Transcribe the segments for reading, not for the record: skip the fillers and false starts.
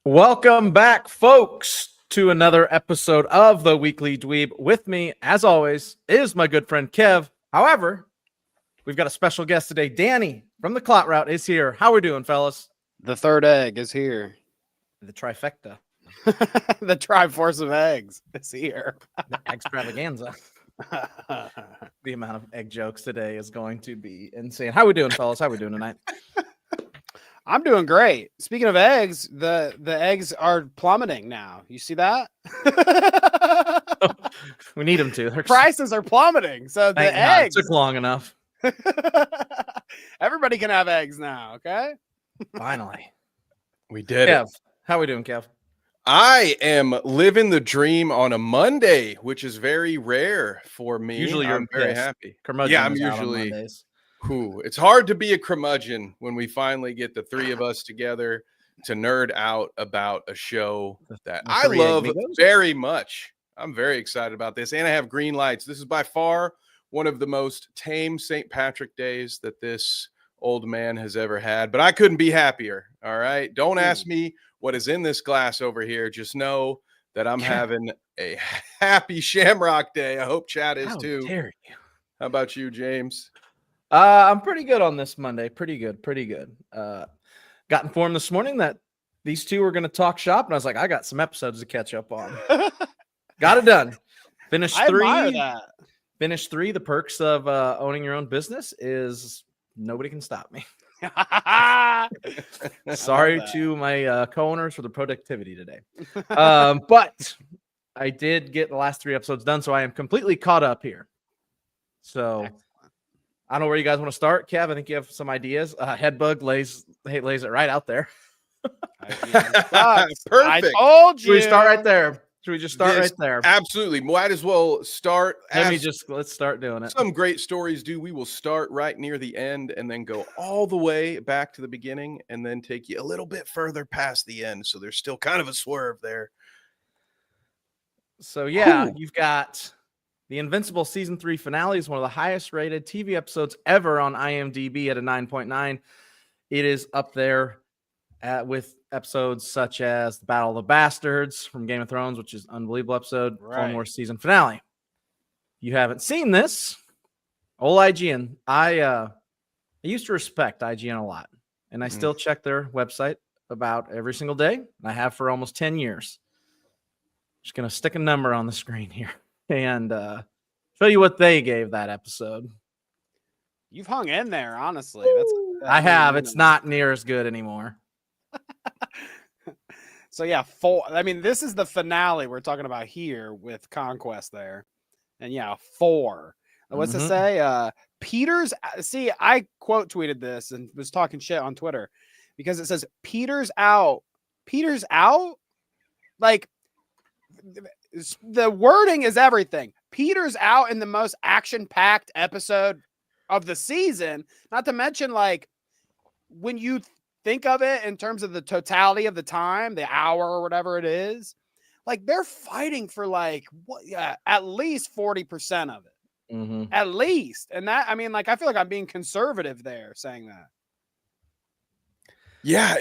Welcome back, folks, to another episode of the Weekly Dweeb. With me, as always, is my good friend Kev. However, we've got a special guest today. Danny from the Clot Route is here. How are we doing, fellas? The third egg is here. The trifecta. The triforce of eggs is here. The extravaganza. The amount of egg jokes today is going to be insane. How are we doing, fellas? How are we doing tonight? I'm doing great. Speaking of eggs, the eggs are plummeting now. You see that? We need them to. Their prices are plummeting. So the eggs it took long enough. Everybody can have eggs now. Okay. Finally, we did Kev, it. How are we doing, Kev? I am living the dream on a Monday, which is very rare for me. Usually, I'm very happy. Yeah, I'm usually. It's hard to be a curmudgeon when we finally get the three of us together to nerd out about a show that I love very much. I'm very excited about this, and I have green lights. This is by far one of the most tame St. Patrick days that this old man has ever had, but I couldn't be happier. All right. Don't ask me what is in this glass over here. Just know that I'm having a happy Shamrock day. I hope Chad is too. How dare you? How about you, James? I'm pretty good on this Monday. Pretty good. Got informed this morning that these two were going to talk shop, and I was like, I got some episodes to catch up on. Got it done. Finished three. Finished three. The perks of owning your own business is nobody can stop me. Sorry to my co-owners for the productivity today. But I did get the last three episodes done, so I am completely caught up here. So excellent. I don't know where you guys want to start. Kev, I think you have some ideas. Headbug lays it right out there. Perfect. I told you. Should we start right there? Should we just start right there? Absolutely. Might as well start. Let's start doing it. Some great stories do. We will start right near the end and then go all the way back to the beginning and then take you a little bit further past the end. So there's still kind of a swerve there. So yeah, You've got the Invincible season 3 finale is one of the highest rated TV episodes ever on IMDb at a 9.9. It is up there with episodes such as the Battle of the Bastards from Game of Thrones, which is an unbelievable episode, Clone Wars season finale. If you haven't seen this, old IGN, I used to respect IGN a lot, and I still check their website about every single day, and I have for almost 10 years. Just going to stick a number on the screen here and show you what they gave that episode. You've hung in there, honestly. I have. It's not near as good anymore. So yeah, 4. I mean, this is the finale we're talking about here with Conquest there, and yeah, 4. What's it say? Peter's. See, I quote tweeted this and was talking shit on Twitter because it says Peter's out. Peter's out. Like the wording is everything. Peter's out in the most action-packed episode of the season. Not to mention, like, when you think of it in terms of the totality of the time, the hour or whatever it is, like they're fighting for like at least 40% of it, at least. And that, I mean, like, I feel like I'm being conservative there saying that. Yeah,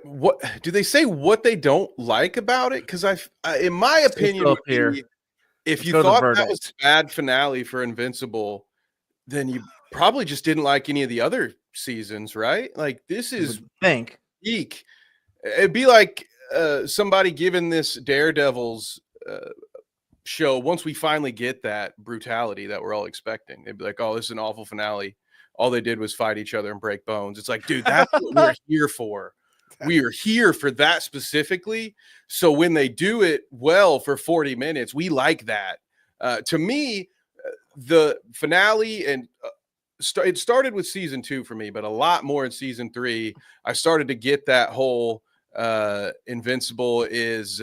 what do they say? What they don't like about it? Because in my opinion, if you thought that was a bad finale for Invincible, then you probably just didn't like any of the other seasons, right? Like this is peak. It'd be like somebody giving this Daredevil's show, once we finally get that brutality that we're all expecting, they'd be like, oh, this is an awful finale. All they did was fight each other and break bones. It's like, dude, that's what we're here for. We are here for that specifically. So when they do it well for 40 minutes, we like that. To me, the finale and it started with season 2 for me, but a lot more in season 3. I started to get that whole Invincible is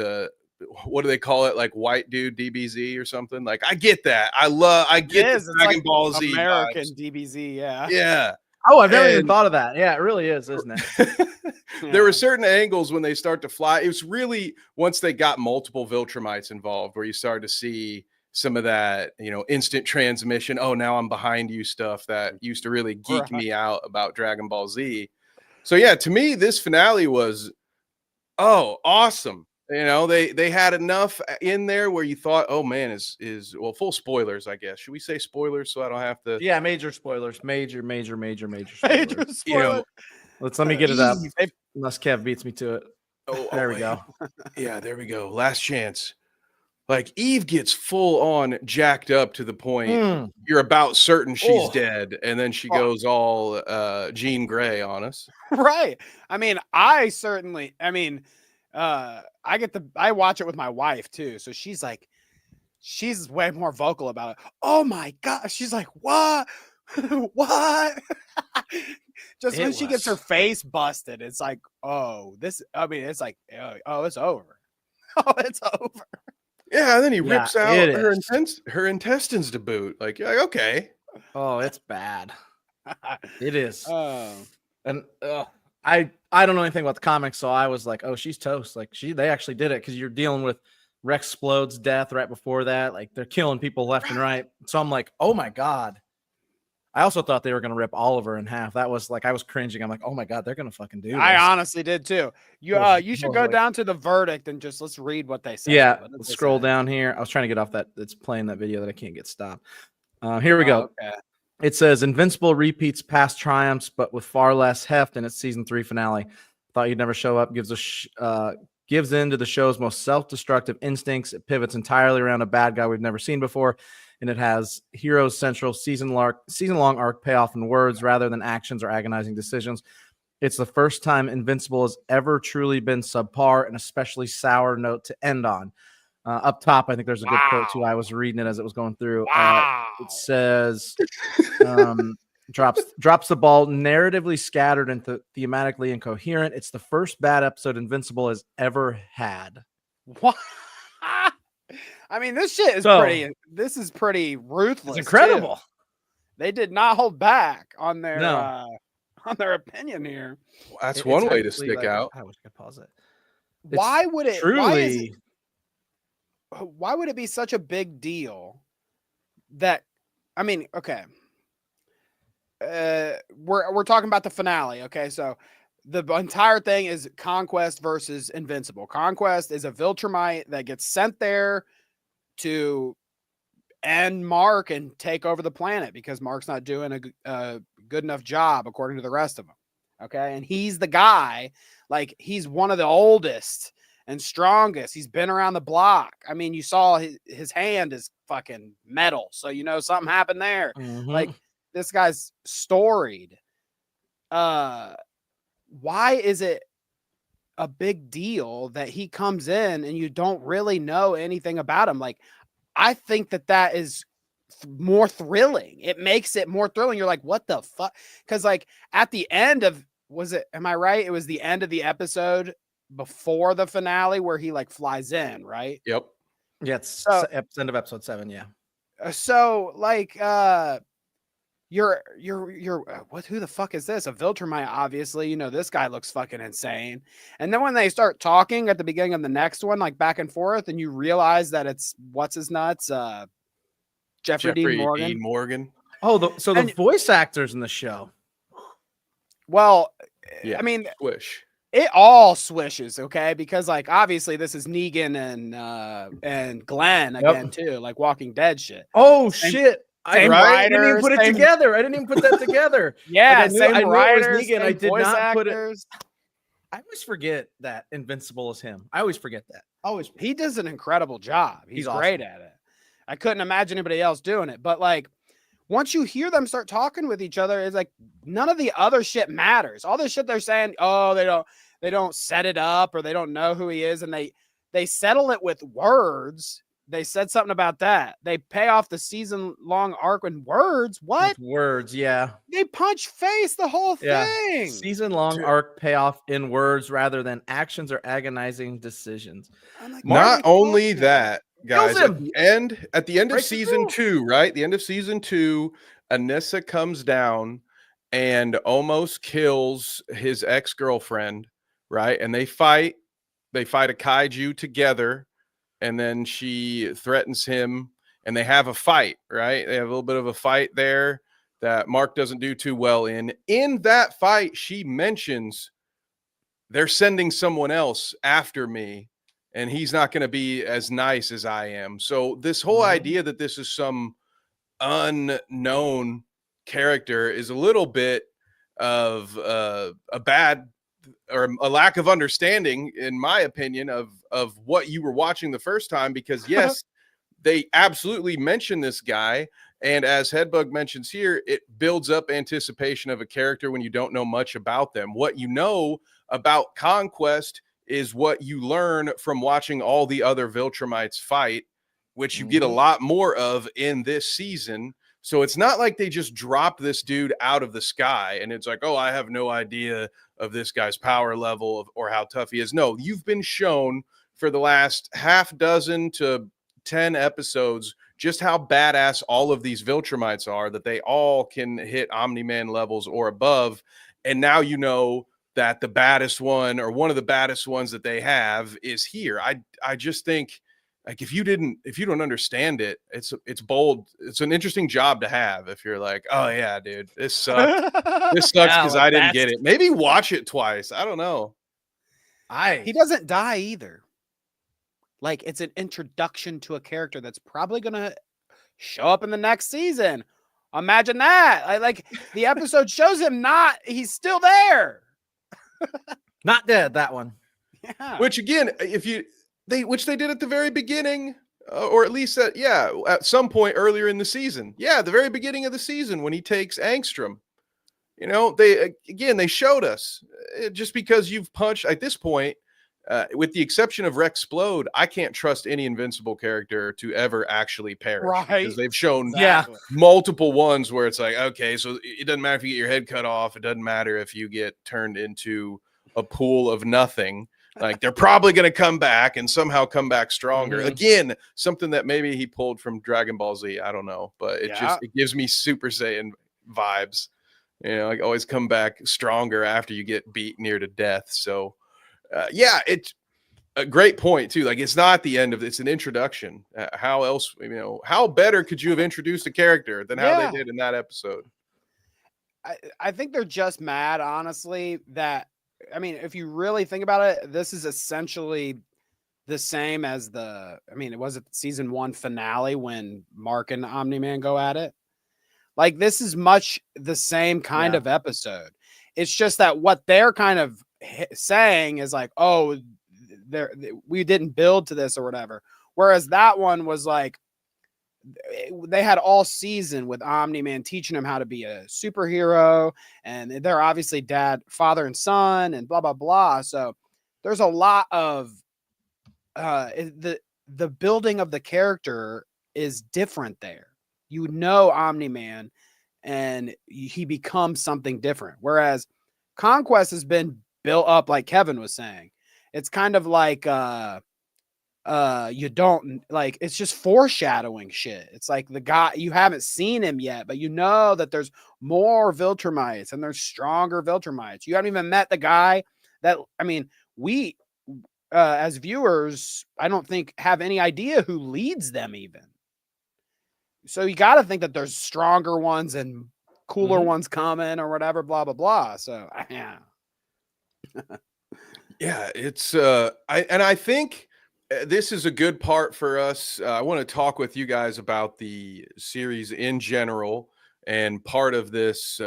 what do they call it? Like white dude DBZ or something. Like I get that. I get the Dragon Ball Z American vibes. DBZ. Yeah. Yeah. Oh, I've never even thought of that. Yeah, it really is, isn't it? There were certain angles when they start to fly. It was really once they got multiple Viltrumites involved where you started to see some of that, instant transmission. Oh, now I'm behind you stuff that used to really geek me out about Dragon Ball Z. So yeah, to me, this finale was, awesome. They had enough in there where you thought, oh man, is well, full spoilers, I guess. Should we say spoilers so I don't have to? Yeah, major spoilers. Major spoilers. Major spoiler. Let me get it up. Unless Kev beats me to it. There we go. Yeah, there we go. Last chance. Like Eve gets full on jacked up to the point you're about certain she's dead, and then she goes all Jean Grey on us. Right. I mean, I watch it with my wife too. So she's way more vocal about it. Oh my God. She's like, what? What? Just when she gets her face busted, it's like, it's like, it's over. Oh, it's over. Yeah, and then he rips out her intestines to boot. Like, okay. Oh, it's bad. It is. And I don't know anything about the comics, so I was like, oh, she's toast. Like they actually did it because you're dealing with Rex Splod's death right before that. Like they're killing people left and right. So I'm like, oh my God. I also thought they were going to rip Oliver in half. That was like, I was cringing. I'm like, oh my God, they're going to fucking do this. I honestly did too. You should go down to the verdict and just let's read what they say. Yeah, let's scroll down here. I was trying to get off that. It's playing that video that I can't get stopped. Here we go. Okay. It says Invincible repeats past triumphs, but with far less heft in its season 3 finale. Thought you'd never show up. Gives in to the show's most self-destructive instincts. It pivots entirely around a bad guy we've never seen before. And it has Heroes Central season-long arc payoff in words rather than actions or agonizing decisions. It's the first time Invincible has ever truly been subpar, an especially sour note to end on. Up top, I think there's a good quote too. I was reading it as it was going through. It says, drops the ball, narratively scattered and thematically incoherent. It's the first bad episode Invincible has ever had. What? I mean, this shit is pretty ruthless. It's incredible. Too. They did not hold back on their opinion here. Well, that's one way to stick out. I wish I could pause it. Why would it truly? Why would it be such a big deal that? I mean, okay. We're talking about the finale. Okay, so the entire thing is Conquest versus Invincible. Conquest is a Viltrumite that gets sent there to end Mark and take over the planet because Mark's not doing a good enough job according to the rest of them. Okay, and he's the guy, like he's one of the oldest and strongest. He's been around the block. I mean, you saw his hand is fucking metal, so you know something happened there. Like this guy's storied. Why is it a big deal that he comes in and you don't really know anything about him? Like, I think that is more thrilling. It makes it more thrilling. You're like, what the fuck? Because like at the end of, am I right? It was the end of the episode before the finale where he like flies in, right? Yep. Yeah, it's end of episode 7. Yeah. So like, you're what? Who the fuck is this? A Viltrumite, obviously. You know, this guy looks fucking insane. And then when they start talking at the beginning of the next one, like back and forth, and you realize that it's what's his nuts, Jeffrey Dean Morgan. Oh, the voice actors in the show. Well, yeah, I mean, swish. It all swishes, okay? Because like obviously this is Negan and Glenn again too, like Walking Dead shit. Oh shit. I didn't even put it together. I didn't even put that together. Yeah, like same writers, Negan. I did not actors. put it. I always forget that Invincible is him. I always forget that. He does an incredible job. He's great awesome at it. I couldn't imagine anybody else doing it. But like once you hear them start talking with each other, it's like none of the other shit matters. All the shit they're saying, they don't set it up or they don't know who he is, and they settle it with words They said something about that. They pay off the season-long arc in words. What? With words, yeah. They punch face the whole thing. Season-long arc payoff in words rather than actions or agonizing decisions. Like, not only that, guys, Kills him. at the end of Breaks the season rule. 2, right? The end of season 2, Anissa comes down and almost kills his ex-girlfriend, right? And they fight a kaiju together, and then she threatens him, and they have a fight, right? They have a little bit of a fight there that Mark doesn't do too well in. In that fight, she mentions they're sending someone else after me, and he's not going to be as nice as I am. So this whole idea that this is some unknown character is a little bit of a bad or a lack of understanding, in my opinion, of what you were watching the first time, because yes, they absolutely mention this guy. And as Headbug mentions here, it builds up anticipation of a character when you don't know much about them. What you know about Conquest is what you learn from watching all the other Viltrumites fight, which you get a lot more of in this season. So it's not like they just dropped this dude out of the sky and it's like, oh, I have no idea of this guy's power level or how tough he is. No, you've been shown for the last half dozen to 10 episodes just how badass all of these Viltrumites are, that they all can hit Omni-Man levels or above. And now you know that the baddest one, or one of the baddest ones that they have, is here. I just think, like, if you don't understand it, it's bold. It's an interesting job to have if you're like, oh yeah, dude, this sucks. This sucks because I didn't get it. Maybe watch it twice. I don't know. He doesn't die either. Like, it's an introduction to a character that's probably gonna show up in the next season. Imagine that. Like the episode shows him he's still there. Not dead, that one. Yeah. Which again, which they did at the very beginning, or at least at some point earlier in the season. Yeah, the very beginning of the season when he takes Angstrom. You know, they showed us, just because you've punched at this point, with the exception of Rexplode, I can't trust any Invincible character to ever actually perish. Right. Because they've shown Exactly. multiple ones where it's like, okay, so it doesn't matter if you get your head cut off. It doesn't matter if you get turned into a pool of nothing. Like, they're probably going to come back and somehow come back stronger. Again, something that maybe he pulled from Dragon Ball Z. I don't know, but it gives me Super Saiyan vibes. You know, like, always come back stronger after you get beat near to death. So, it's a great point too. Like, it's not the end of it, it's an introduction. How else, how better could you have introduced a character than how they did in that episode? I think they're just mad, honestly, that, I mean, if you really think about it, this is essentially the same as it was at the season 1 finale when Mark and Omni-Man go at it. Like, this is much the same kind of episode. It's just that what they're kind of saying is like, oh, we didn't build to this or whatever. Whereas that one was like, they had all season with Omni-Man teaching him how to be a superhero, and they're obviously father and son, and blah blah blah. So there's a lot of the building of the character is different there. You know, Omni-Man, and he becomes something different. Whereas Conquest has been built up, like Kevin was saying. It's kind of like you don't, like, it's just foreshadowing shit. It's like the guy, you haven't seen him yet, but you know that there's more Viltrumites and there's stronger Viltrumites. You haven't even met the guy that, I mean, we as viewers, I don't think have any idea who leads them even. So you got to think that there's stronger ones and cooler ones coming or whatever, blah blah blah. So yeah. It's I think this is a good part for us. I want to talk with you guys about the series in general, and part of this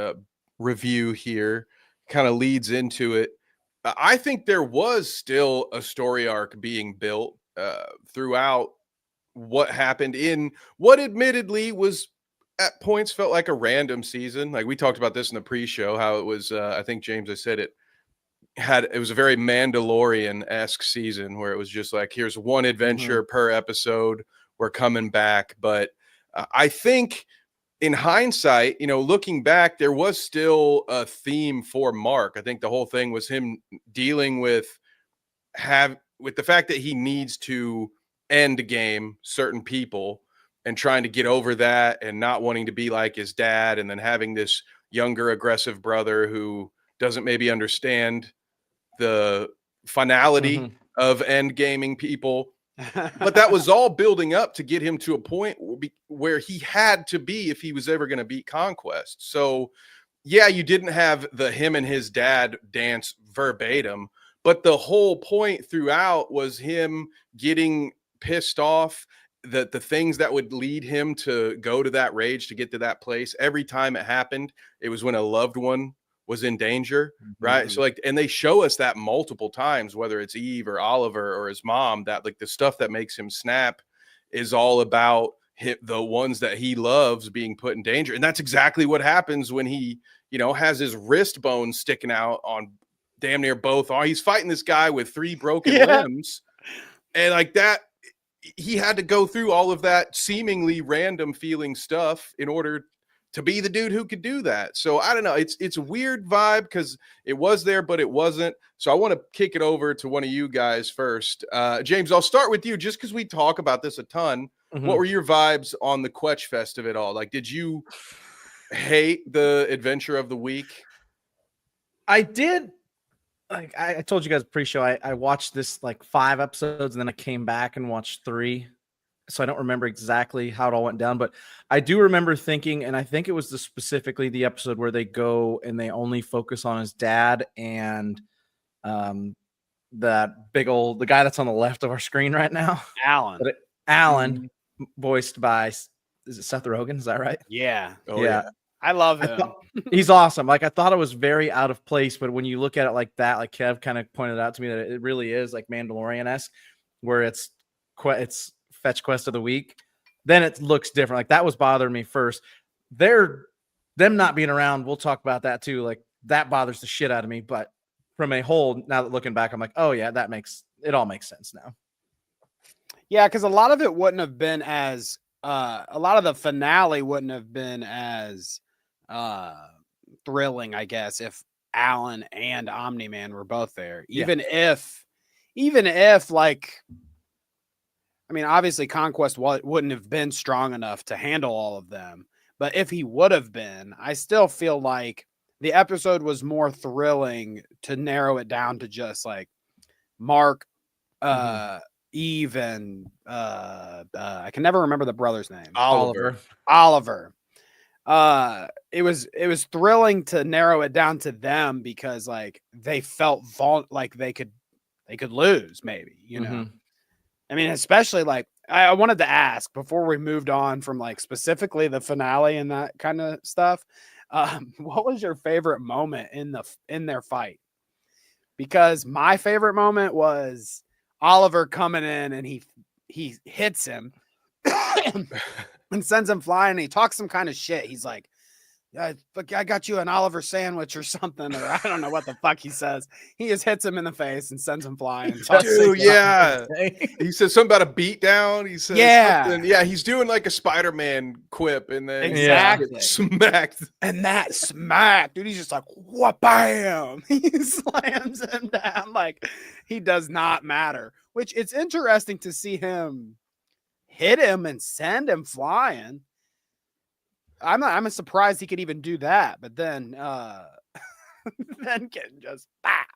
review here kind of leads into it. I think there was still a story arc being built throughout what happened in what admittedly was at points felt like a random season. Like, we talked about this in the pre-show, how it was, I think, James, I said it was a very Mandalorian-esque season where it was just like, here's one adventure per episode were coming back. But I think in hindsight, looking back, there was still a theme for Mark. I think the whole thing was him dealing with the fact that he needs to end game certain people and trying to get over that and not wanting to be like his dad, and then having this younger aggressive brother who doesn't maybe understand the finality of end gaming people. But that was all building up to get him to a point where he had to be if he was ever going to beat Conquest. So yeah, you didn't have him and his dad dance verbatim, but the whole point throughout was him getting pissed off, the things that would lead him to go to that rage, to get to that place. Every time it happened, it was when a loved one was in danger, right? So and they show us that multiple times, whether it's Eve or Oliver or his mom, that the stuff that makes him snap is all about the ones that he loves being put in danger. And that's exactly what happens when he, has his wrist bone sticking out on damn near both arms. He's fighting this guy with 3 broken limbs, and that, he had to go through all of that seemingly random feeling stuff in order to be the dude who could do that. So I don't know. It's a weird vibe because it was there, but it wasn't. So I want to kick it over to one of you guys first. James, I'll start with you just because we talk about this a ton. What were your vibes on the Quetch Fest of it all? Did you hate the adventure of the week? I did. I told you guys pre-show, I watched this 5 episodes and then I came back and watched 3. So I don't remember exactly how it all went down, but I do remember thinking, and I think it was specifically the episode where they go and they only focus on his dad and that the guy that's on the left of our screen right now. Alan, voiced by, is it Seth Rogen? Is that right? Yeah. Oh, yeah. I love him. He's awesome. I thought it was very out of place, but when you look at it like that, like Kev kind of pointed out to me that it really is like Mandalorian-esque, where it's fetch quest of the week, then it looks different. That was bothering me first. Them not being around, we'll talk about that too. That bothers the shit out of me. But from a whole, now that looking back, I'm like, oh yeah, it all makes sense now. Yeah, because a lot of it wouldn't have been as a lot of the finale wouldn't have been as thrilling, I guess, if Alan and Omni-Man were both there. Even if obviously Conquest wouldn't have been strong enough to handle all of them, but if he would have been, I still feel like the episode was more thrilling to narrow it down to just Mark, Eve, and I can never remember the brother's name. Oliver. It was thrilling to narrow it down to them because they felt they could lose maybe, I mean, especially I wanted to ask before we moved on from specifically the finale and that kind of stuff. What was your favorite moment in their fight? Because my favorite moment was Oliver coming in and he hits him and sends him flying. And he talks some kind of shit. He's like, I got you an Oliver sandwich or something, or I don't know what the fuck he says. He just hits him in the face and sends him flying. Dude, yeah. He says something about a beatdown. He says something. Yeah, he's doing a Spider-Man quip and then exactly smacked. And that smack, dude, he's just like, what, bam. He slams him down he does not matter. Which it's interesting to see him hit him and send him flying. I'm surprised he could even do that, but then getting just bap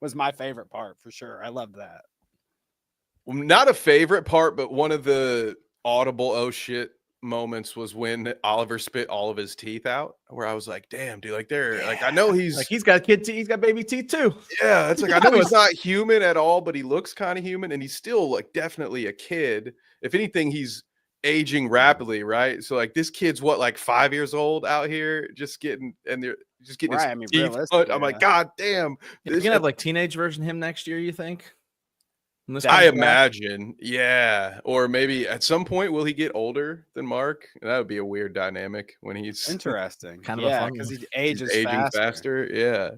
was my favorite part for sure. I loved that. Well, not a favorite part, but one of the audible oh shit moments was when Oliver spit all of his teeth out, where I was like, damn, dude, I know he's got kid teeth, he's got baby teeth too. Yeah, it's I know he's not human at all, but he looks kind of human, and he's still definitely a kid. If anything, he's aging rapidly, right? So this kid's 5 years old out here, just getting right, his teeth put. I'm like, god damn, you're gonna have teenage version of him next year, you think? I imagine, yeah. Or maybe at some point will he get older than Mark? That would be a weird dynamic when he's interesting. Kind of fun because he ages aging faster. Yeah.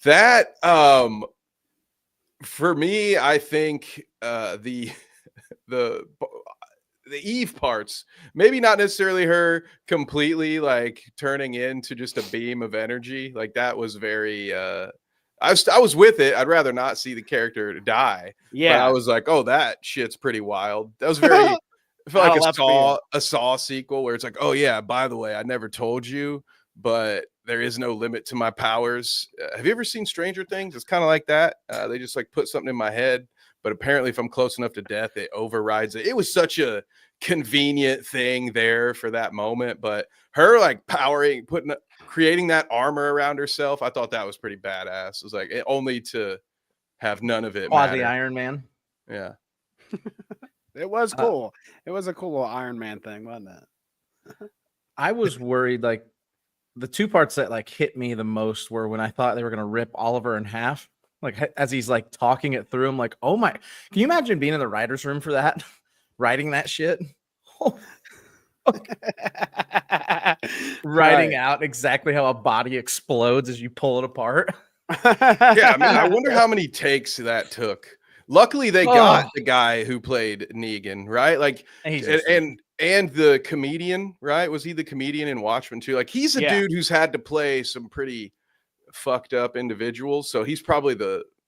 That for me, I think the the Eve parts, maybe not necessarily her completely like turning into just a beam of energy. Like that was very I was with it. I'd rather not see the character die. Yeah. But I was like, oh, that shit's pretty wild. That was very I felt like a Saw sequel where it's like, oh yeah, by the way, I never told you, but there is no limit to my powers. Have you ever seen Stranger Things? It's kind of like that. They just like put something in my head, but apparently if I'm close enough to death, it overrides it. It was such a convenient thing there for that moment, but her like creating that armor around herself, I thought that was pretty badass. It was like only to have none of it Quasi matter. Iron Man. Yeah. It was cool. It was a cool little Iron Man thing, wasn't it? I was worried, like the two parts that like hit me the most were when I thought they were gonna rip Oliver in half. Like as he's like talking it through, I'm like, oh my! Can you imagine being in the writer's room for that, writing that shit, writing out exactly how a body explodes as you pull it apart. Yeah, I mean, I wonder how many takes that took. Luckily, they got the guy who played Negan, right? Like, and the comedian, right? Was he the comedian in Watchmen too? Like, he's a dude who's had to play some pretty fucked up individuals, so he's probably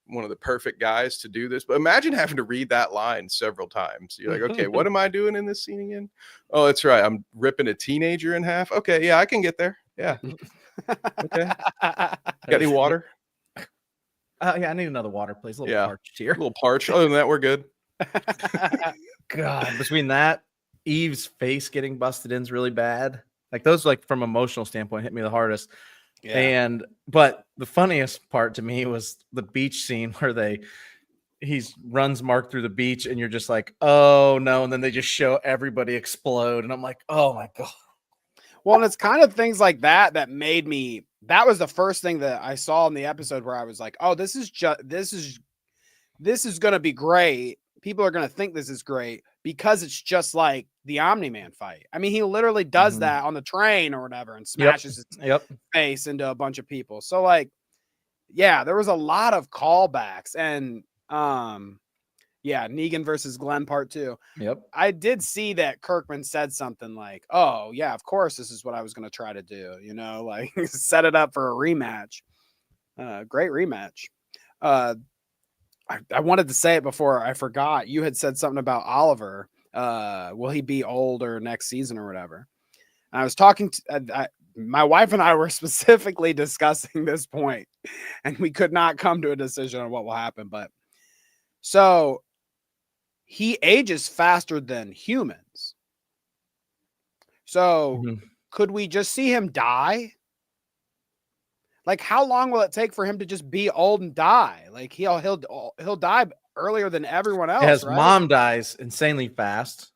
one of the perfect guys to do this. But imagine having to read that line several times. You're like, okay, what am I doing in this scene again? Oh, that's right, I'm ripping a teenager in half. Okay, yeah, I can get there. Yeah. Okay. Got any water? Yeah, I need another water, please. A little parched here. A little parched. Other than that, we're good. God, between that, Eve's face getting busted in is really bad. Like those, like from emotional standpoint, hit me the hardest. Yeah. But the funniest part to me was the beach scene where he runs Mark through the beach, and you're just like, oh no, and then they just show everybody explode, and I'm like, oh my God. Well, and it's kind of things like that made me. That was the first thing that I saw in the episode where I was like, oh, this is going to be great. People are going to think this is great because it's just like the Omni-Man fight. I mean, he literally does that on the train or whatever and smashes his face into a bunch of people. So like, yeah, there was a lot of callbacks and, Negan versus Glenn part 2. Yep. I did see that Kirkman said something like, oh, yeah, of course, this is what I was going to try to do, like set it up for a rematch. Great rematch. I wanted to say it before I forgot. You had said something about Oliver. Will he be older next season or whatever? And I was talking to my wife and I were specifically discussing this point, and we could not come to a decision on what will happen. But so he ages faster than humans. So could we just see him die? Like, how long will it take for him to just be old and die? Like he'll die earlier than everyone else. His mom dies insanely fast,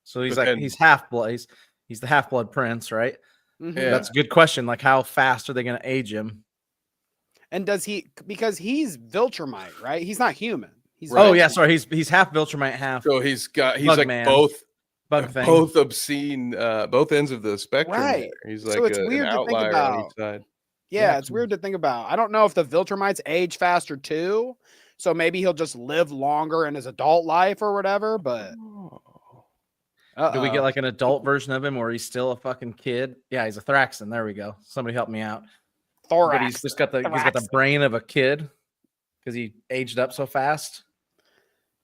so he's half blood. He's the half blood prince, right? Yeah. That's a good question. Like, how fast are they going to age him? And does he? Because he's Viltrumite, right? He's not human. He's sorry. He's half Viltrumite, half. So he's like man. both obscene, both ends of the spectrum. Right. There. He's like so it's weird an to think outlier about. on each side. Yeah, it's weird to think about. I don't know if the Viltrumites age faster too, so maybe he'll just live longer in his adult life or whatever. But do we get like an adult version of him where he's still a fucking kid? Yeah, he's a Thraxan. There we go. Somebody help me out. Thorax. But he's got the brain of a kid because he aged up so fast.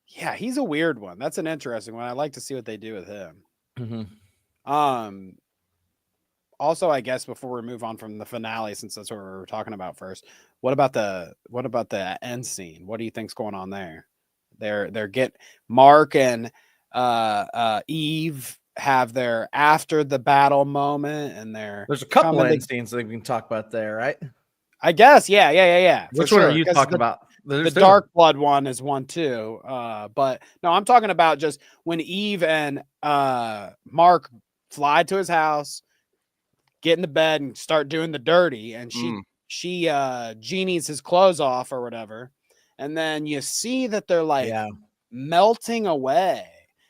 Yeah, he's a weird one. That's an interesting one. I'd like to see what they do with him. Mm-hmm. Also, I guess before we move on from the finale, since that's what we were talking about first, what about the end scene? What do you think's going on there? They're get Mark and Eve have their after the battle moment, and there's a couple end scenes that we can talk about there, right? I guess, yeah. Which one are you talking about? The Dark Blood one is one too. But no, I'm talking about just when Eve and Mark fly to his house, get into bed and start doing the dirty, and she genies his clothes off or whatever, and then you see that they're like melting away.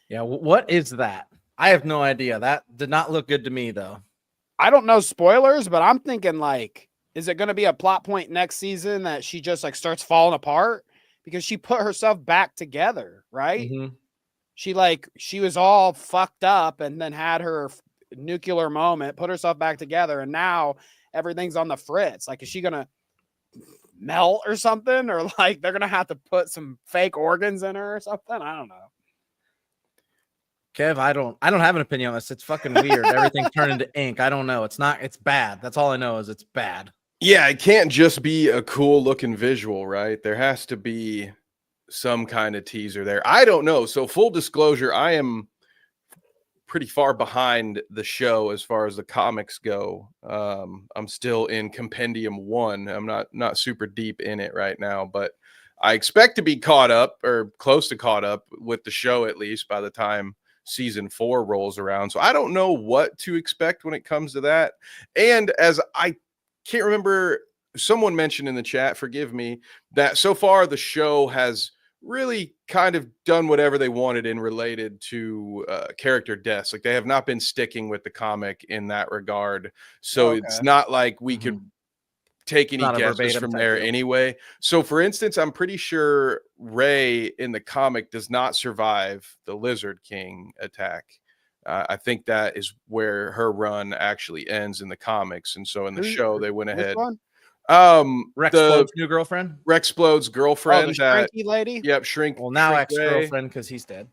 Yeah, what is that? I have no idea. That did not look good to me though. I don't know spoilers, but I'm thinking like, is it going to be a plot point next season that she just like starts falling apart because she put herself back together, right? she was all fucked up and then had her nuclear moment, put herself back together, and now everything's on the fritz. Like, is she gonna melt or something, or like they're gonna have to put some fake organs in her or something? I don't know. Kev, I don't have an opinion on this. It's fucking weird. Everything turned into ink. I don't know. It's bad. That's all I know is it's bad. Yeah, it can't just be a cool looking visual, right? There has to be some kind of teaser there. I don't know. So full disclosure, I am pretty far behind the show as far as the comics go. I'm still in Compendium 1. I'm not super deep in it right now, but I expect to be caught up or close to caught up with the show, at least by the time season 4 rolls around. So I don't know what to expect when it comes to that. And as I can't remember, someone mentioned in the chat, forgive me, that so far the show has really kind of done whatever they wanted in related to character deaths. Like, they have not been sticking with the comic in that regard. So it's not like we could take any guesses from there anyway. So for instance, I'm pretty sure Rey in the comic does not survive the Lizard King attack. I think that is where her run actually ends in the comics. And so in the show, they went ahead. Rexplode's new girlfriend? Rexplode's girlfriend. Oh, the shrinky lady? Yep, shrink. Well, now ex-girlfriend, because he's dead.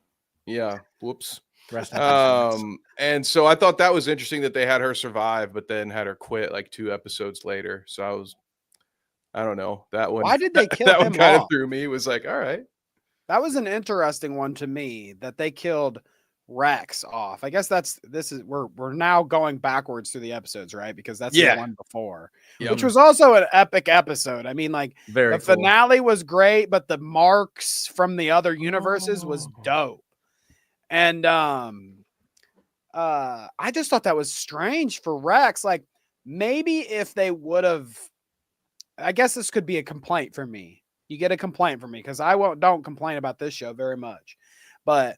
Yeah, whoops. Rest and so I thought that was interesting that they had her survive, but then had her quit like 2 episodes later. So I don't know. That one. Why did they kill that him one kind off? of threw me. It was like, all right. That was an interesting one to me, that they killed Rex off. I guess we're now going backwards through the episodes, right? Because that's the one before, which was also an epic episode. I mean, like, the finale was great, but the marks from the other universes was dope. And I just thought that was strange for Rex. Like, maybe if they would have, I guess this could be a complaint for me. You get a complaint from me because don't complain about this show very much. But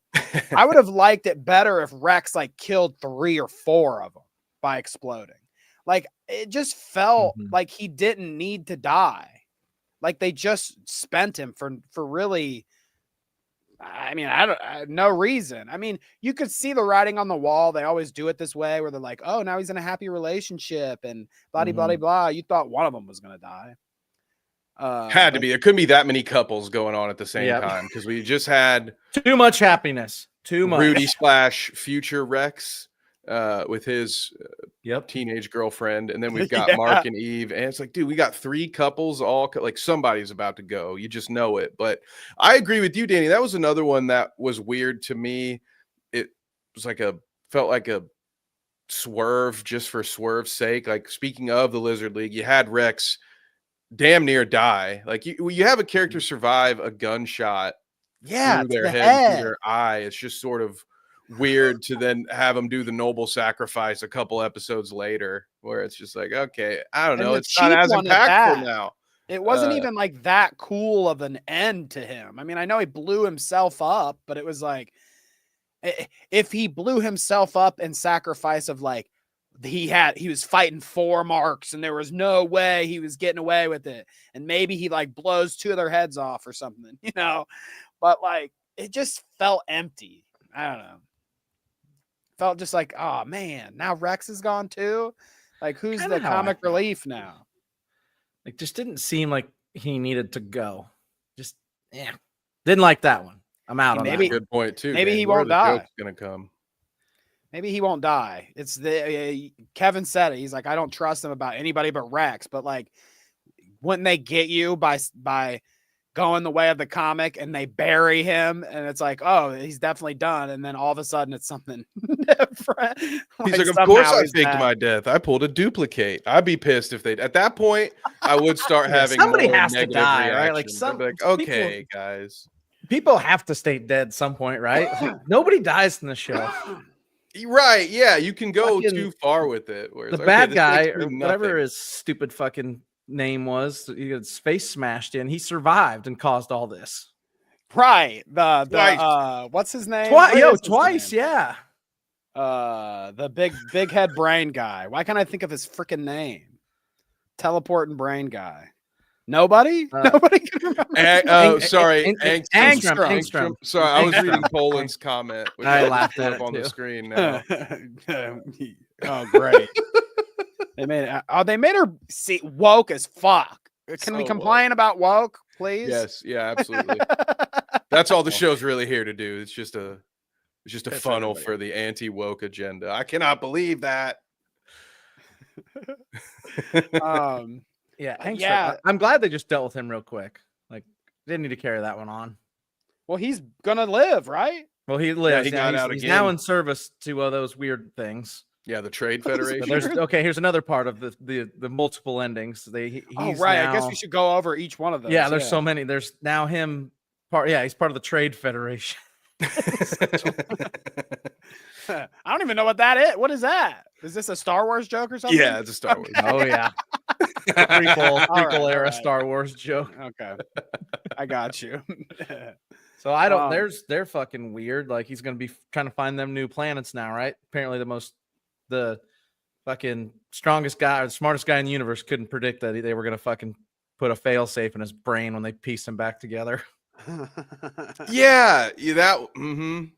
I would have liked it better if Rex like killed 3 or 4 of them by exploding. Like, it just felt like he didn't need to die. Like, they just spent him for really, I mean, no reason. I mean, you could see the writing on the wall. They always do it this way where they're like, oh, now he's in a happy relationship and blah, blah, blah. You thought one of them was going to die. Had to be. There couldn't be that many couples going on at the same time, because we just had too much happiness. Too much. Rudy / future Rex with his teenage girlfriend, and then we've got Mark and Eve, and it's like, dude, we got 3 couples, all like somebody's about to go. You just know it. But I agree with you, Danny. That was another one that was weird to me. It was like felt like a swerve just for swerve's sake. Like, speaking of the Lizard League, you had Rex damn near die. Like, you have a character survive a gunshot through their head, through their eye. It's just sort of weird to then have them do the noble sacrifice a couple episodes later, where it's just like, okay, I don't know, it's not as impactful now. It wasn't even like that cool of an end to him. I mean, I know he blew himself up, but it was like, if he blew himself up in sacrifice of like, he was fighting 4 marks and there was no way he was getting away with it, and maybe he like blows 2 of their heads off or something, but like, it just felt empty. I don't know, felt just like, oh man, now Rex is gone too. Like, who's the comic relief now? Like, just didn't seem like he needed to go. Just didn't like that one. I'm out on that. Good point too. Maybe he won't die. Gonna come. Maybe he won't die. It's Kevin said it. He's like, I don't trust him about anybody but Rex. But like, wouldn't they get you by going the way of the comic and they bury him and it's like, oh, he's definitely done, and then all of a sudden it's something different. He's like, of course I faked my death. I pulled a duplicate. I'd be pissed if at that point I would start having somebody more has to die, reaction. right? Like, okay, guys. People have to stay dead some point, right? Like, nobody dies in the show. Right, yeah, you can go too far with it. The bad guy, or whatever his stupid fucking name was, he got his face smashed in. He survived and caused all this. Right. The what's his name? Twice, yeah. The big head brain guy. Why can't I think of his freaking name? Teleporting brain guy. Nobody? Nobody can remember. Sorry, Angstrom. Sorry, I was reading Poland's comment. Which I laughed at up on it the too. screen now. Oh, great. They made her see woke as fuck. Can we complain about woke, please? Yes, yeah, absolutely. That's all the show's really here to do. It's just a funnel for the anti-woke agenda. I cannot believe that. Yeah. I'm glad they just dealt with him real quick. Like, didn't need to carry that one on. Well, he's gonna live, right? Well, he lives. He got out he's again. now in service to those weird things. Yeah, the Trade Federation. Here's another part of the multiple endings. Right. I guess we should go over each one of those. Yeah, there's so many. There's now him part. Yeah, he's part of the Trade Federation. I don't even know what that is. What is that? Is this a Star Wars joke or something? Yeah, it's a Star Wars. Oh yeah, prequel era Star Wars joke. Okay, I got you. So I don't. They're fucking weird. Like he's gonna be trying to find them new planets now, right? Apparently the fucking strongest guy or the smartest guy in the universe couldn't predict that they were gonna fucking put a failsafe in his brain when they pieced him back together. Yeah, that.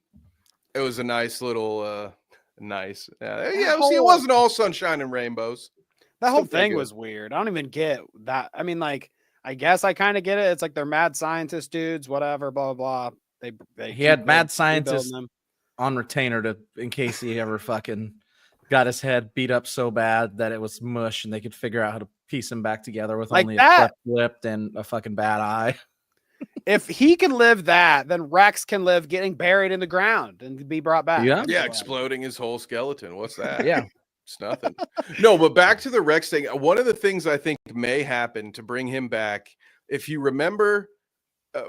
It was a nice little, nice. It wasn't all sunshine and rainbows. That whole thing was weird. I don't even get that. I mean, like, I guess I kind of get it. It's like they're mad scientist dudes, whatever, blah blah blah. He had mad scientists on retainer in case he ever fucking got his head beat up so bad that it was mush, and they could figure out how to piece him back together with only a cleft lip and a fucking bad eye. If he can live that, then Rex can live getting buried in the ground and be brought back. Yeah, exploding his whole skeleton. What's that? Yeah. It's nothing. No, but back to the Rex thing. One of the things I think may happen to bring him back, if you remember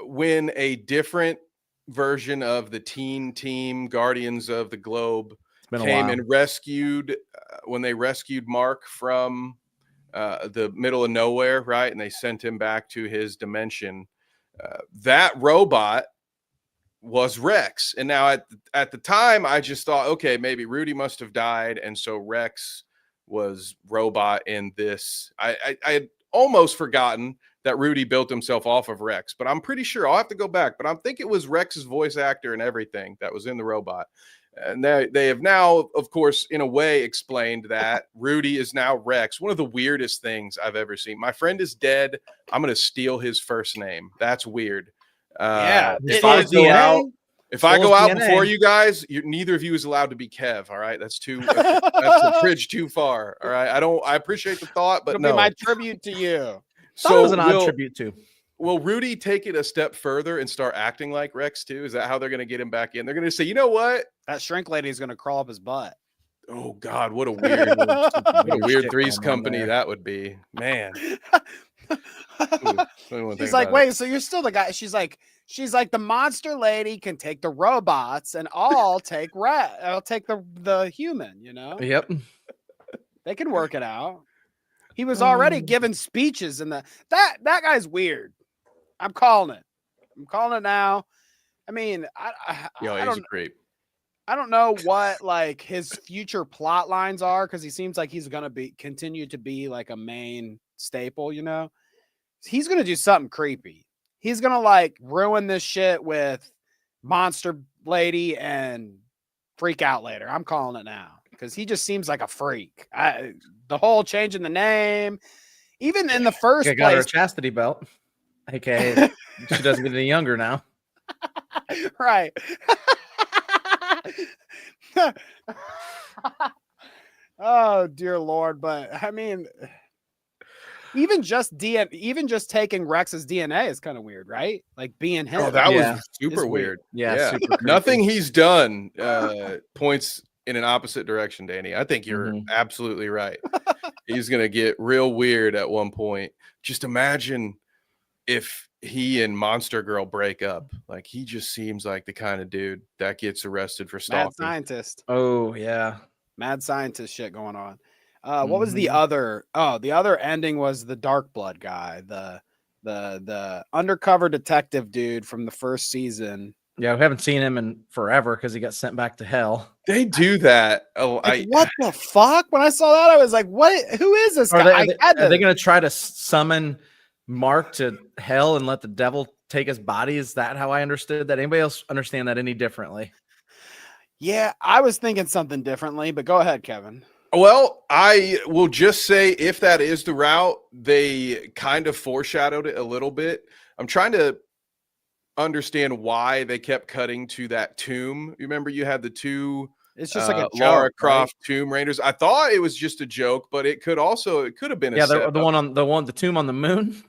when a different version of the teen team Guardians of the Globe came and rescued, when they rescued Mark from the middle of nowhere, right? And they sent him back to his dimension. That robot was Rex. And now at the time, I just thought, okay, maybe Rudy must have died. And so Rex was robot in this. I had almost forgotten that Rudy built himself off of Rex, but I'm pretty sure I'll have to go back. But I think it was Rex's voice actor and everything that was in the robot. And they have now, of course, in a way explained that Rudy is now Rex. One of the weirdest things I've ever seen. My friend is dead. I'm going to steal his first name. That's weird. If I go out before you guys, neither of you is allowed to be Kev. All right. That's a bridge too far. All right. I appreciate the thought, but it'll be my tribute to you. So it was an odd tribute too. Will Rudy take it a step further and start acting like Rex too? Is that how they're going to get him back in? They're going to say, you know what? That shrink lady is going to crawl up his butt. Oh God, what a weird Three's Company that would be, man. She's like, wait, so you're still the guy? She's like, the monster lady can take the robots, and I'll take the human. You know? Yep. They can work it out. He was already giving speeches, and that guy's weird. I'm calling it. I'm calling it now. I mean, he's a creep. I don't know what like his future plot lines are, because he seems like he's gonna continue to be like a main staple. You know, he's gonna do something creepy. He's gonna like ruin this shit with Monster Lady and freak out later. I'm calling it now, because he just seems like a freak. The whole changing the name, even in the first place, got her a chastity belt. Okay, she doesn't get any younger now. Right. Oh dear Lord. But I mean, even just taking Rex's DNA is kind of weird, right? Like being him. Oh, that was super weird. Yeah. Super nothing he's done points in an opposite direction, Danny. I think you're absolutely right. He's gonna get real weird at one point. Just imagine if he and Monster Girl break up. Like, he just seems like the kind of dude that gets arrested for stalking. Mad scientist. Oh yeah, mad scientist shit going on. What was the other? Oh, the other ending was the Dark Blood guy, the undercover detective dude from the first season. Yeah, we haven't seen him in forever because he got sent back to hell. They do that. Oh, what the fuck? When I saw that, I was like, "What? Who is this guy?" Are they going to try to summon Mark to hell and let the devil take his body? Is that how I understood that? Anybody else understand that any differently? Yeah, I was thinking something differently, but go ahead, Kevin. Well, I will just say if that is the route, they kind of foreshadowed it a little bit. I'm trying to understand why they kept cutting to that tomb. You remember you had the two it's just like a joke, Lara Croft right? Tomb Raiders. I thought it was just a joke, but it could have been a setup. the tomb on the moon.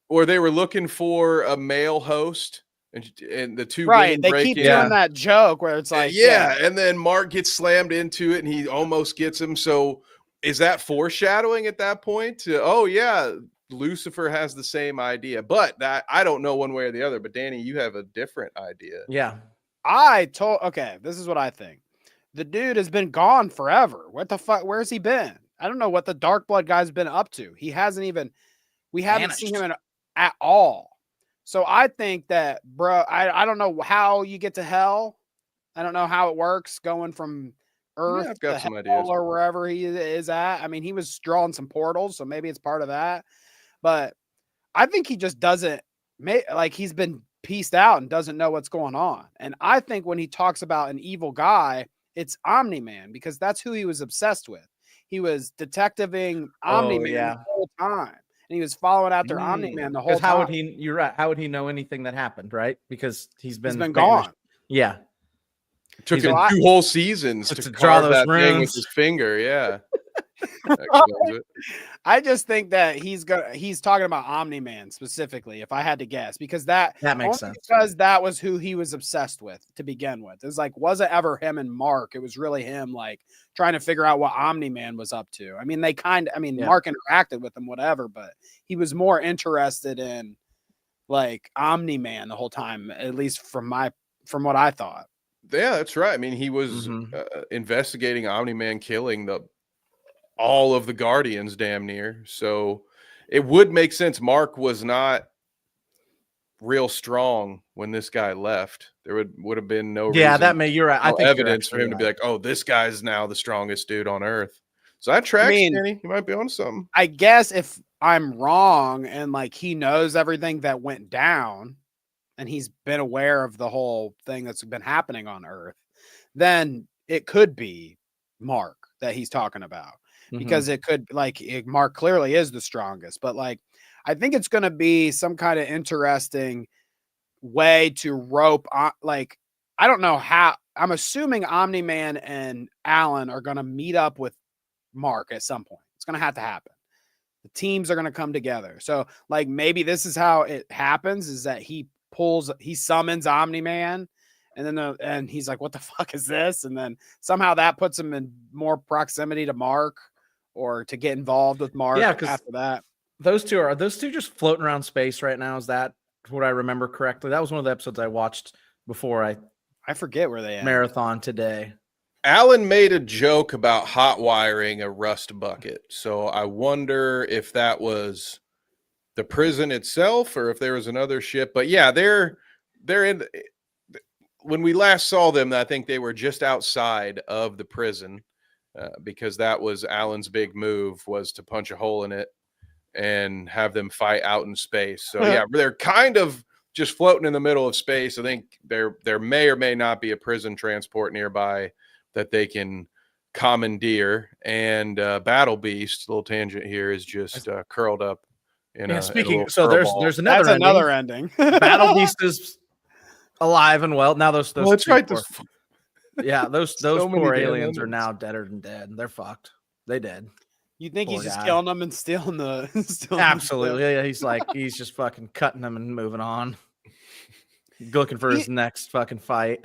Or they were looking for a male host and the two right. women They break keep in. doing that joke where it's like, and then Mark gets slammed into it and he almost gets him. So is that foreshadowing at that point? Oh yeah, Lucifer has the same idea, but that I don't know one way or the other. But Danny, you have a different idea. Yeah. Okay, this is what I think. The dude has been gone forever. What the fuck? Where's he been? I don't know what the Dark Blood guy's been up to. We haven't seen him at all. So I think that, bro, I don't know how you get to hell. I don't know how it works going from Earth I've got to some hell ideas. or wherever he is at. I mean, he was drawing some portals, so maybe it's part of that. But I think he just doesn't like he's been pieced out and doesn't know what's going on. And I think when he talks about an evil guy, it's Omni-Man because that's who he was obsessed with. He was detectiving Omni-Man the whole time. And he was following after Omni-Man the whole time. How would he? You're right. How would he know anything that happened? Right? Because he's been gone. Yeah. It took him 2 whole seasons to draw carve those that runes thing with his finger. Yeah. I just think that he's talking about Omni-Man specifically, if I had to guess, because that makes sense. Because that was who he was obsessed with to begin with. It was like, wasn't ever him and Mark. It was really him like trying to figure out what Omni-Man was up to. I mean, Mark interacted with him, whatever, but he was more interested in like Omni-Man the whole time, at least from what I thought. Yeah, that's right. I mean, he was investigating Omni-Man killing all of the Guardians damn near. So it would make sense. Mark was not real strong when this guy left. There would have been no reason. You're right. I think evidence for him to be like, oh, this guy's now the strongest dude on Earth. So that tracks, Danny. You might be on something. I guess if I'm wrong and like he knows everything that went down and he's been aware of the whole thing that's been happening on Earth, then it could be Mark that he's talking about. Because it could Mark clearly is the strongest, but like I think it's going to be some kind of interesting way to rope on. Like I don't know how. I'm assuming Omni-Man and Alan are going to meet up with Mark at some point. It's going to have to happen. The teams are going to come together. So like maybe this is how it happens: is that he summons Omni-Man. And then and he's like, what the fuck is this? And then somehow that puts him in more proximity to Mark or to get involved with Mark after that. Those two just floating around space right now? Is that what I remember correctly? That was one of the episodes I watched before I forget where they marathon today. Alan made a joke about hot wiring a rust bucket. So I wonder if that was the prison itself or if there was another ship. But yeah, they're in when we last saw them, I think they were just outside of the prison because that was Alan's big move, was to punch a hole in it and have them fight out in space. So yeah, they're kind of just floating in the middle of space. I think there may or may not be a prison transport nearby that they can commandeer. And Battle Beast, little tangent here, is just curled up in there's another ending. Battle Beast is alive and well. Now those that's right. Those poor aliens are now deader than dead. They're fucked. They dead. You think he's just killing them and stealing the absolutely. Yeah, he's just fucking cutting them and moving on. Looking for his next fucking fight.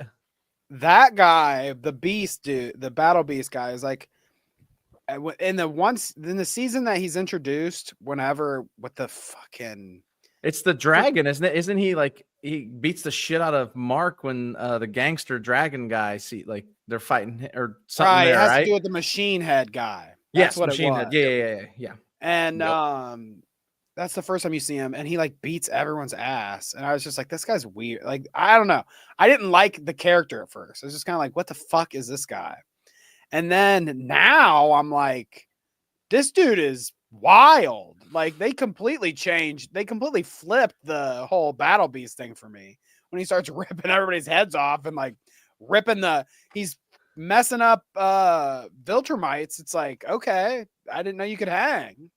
That guy, the beast dude, the Battle Beast guy, is like in the season that he's introduced, whenever with the fucking it's the dragon, isn't it? Isn't he like he beats the shit out of Mark when the gangster dragon guy they're fighting or something? Right, there, it has right? to do with the machine head guy. That's what machine it was. Head. Yeah. And that's the first time you see him, and he like beats everyone's ass. And I was just like, this guy's weird. Like, I don't know. I didn't like the character at first. I was just kind of like, what the fuck is this guy? And then now I'm like, this dude is wild. Like they completely flipped the whole Battle Beast thing for me when he starts ripping everybody's heads off and like he's messing up Viltrumites. It's like, okay, I didn't know you could hang.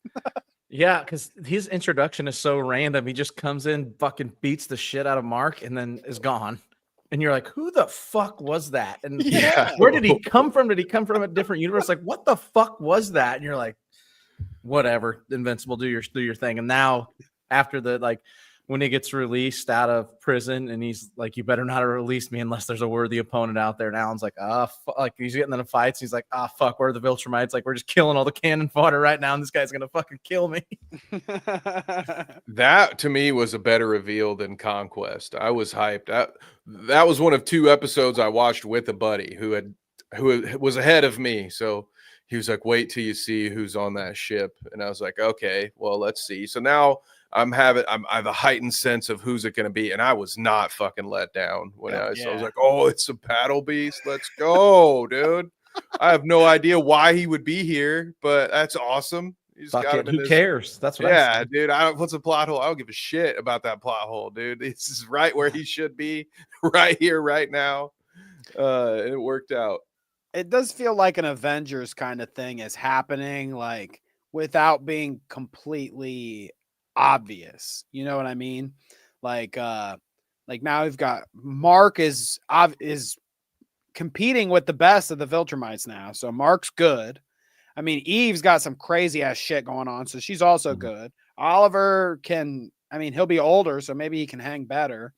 Yeah, because his introduction is so random. He just comes in, fucking beats the shit out of Mark, and then is gone. And you're like, who the fuck was that? And where did he come from? Did he come from a different universe? Like, what the fuck was that? And you're like, whatever, Invincible, do your thing. And now after when he gets released out of prison and he's like, you better not release me unless there's a worthy opponent out there. And Alan's like, like he's getting into fights. He's like, fuck, where are the Viltrumites? Like, we're just killing all the cannon fodder right now. And this guy's going to fucking kill me. That to me was a better reveal than Conquest. I was hyped. That was one of 2 episodes I watched with a buddy who was ahead of me. So he was like, wait till you see who's on that ship. And I was like, okay, well, let's see. So now I have a heightened sense of who's it going to be. And I was not fucking let down when I was like, oh, it's a Battle Beast. Let's go, dude. I have no idea why he would be here, but that's awesome. Who cares? That's what I said. Dude. What's a plot hole? I don't give a shit about that plot hole, dude. This is right where he should be, right here, right now. It worked out. It does feel like an Avengers kind of thing is happening, like without being completely obvious. You know what I mean? Like now we've got Mark is competing with the best of the Viltrumites now. So Mark's good. I mean, Eve's got some crazy ass shit going on, so she's also good. Oliver he'll be older, so maybe he can hang better.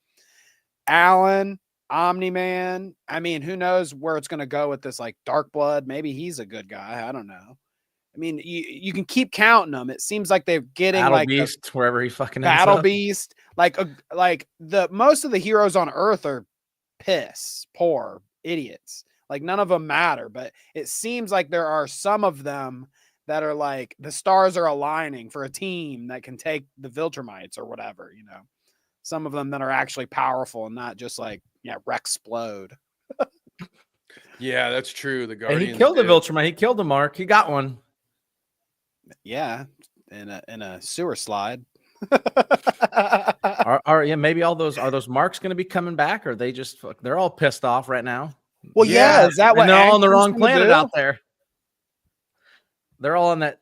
Alan, Omni-Man, who knows where it's going to go with this, like Dark Blood. Maybe he's a good guy. I don't know. I mean, you can keep counting them. It seems like they're getting Battle Beast wherever he fucking Battle Beast. Like the most of the heroes on Earth are poor idiots. Like none of them matter, but it seems like there are some of them that are like the stars are aligning for a team that can take the Viltrumites or whatever, you know. Some of them that are actually powerful and not just like, Rexplode. Yeah, that's true. The Guardians. And he killed the Viltrumite. He killed the Mark. He got one. Yeah, in a sewer slide. Maybe are those Marks going to be coming back, or they're all pissed off right now? Well, yeah, is that what they're all on the wrong planet out there? They're all on they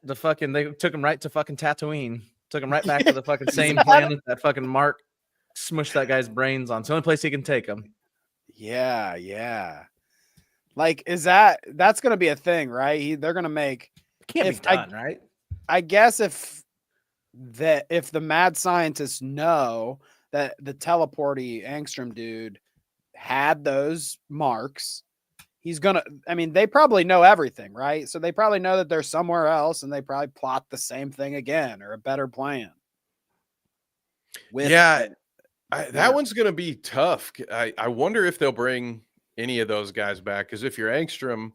took them right to fucking Tatooine. Took them right back to the fucking same planet that fucking Mark smushed that guy's brains on. It's the only place he can take them. Yeah. Like, that's going to be a thing, right? They're going to make. It can't be done, right? I guess if the mad scientists know that the teleporty Angstrom dude had those marks, they probably know everything, right? So they probably know that they're somewhere else, and they probably plot the same thing again or a better plan. That one's going to be tough. I wonder if they'll bring any of those guys back, because if you're Angstrom,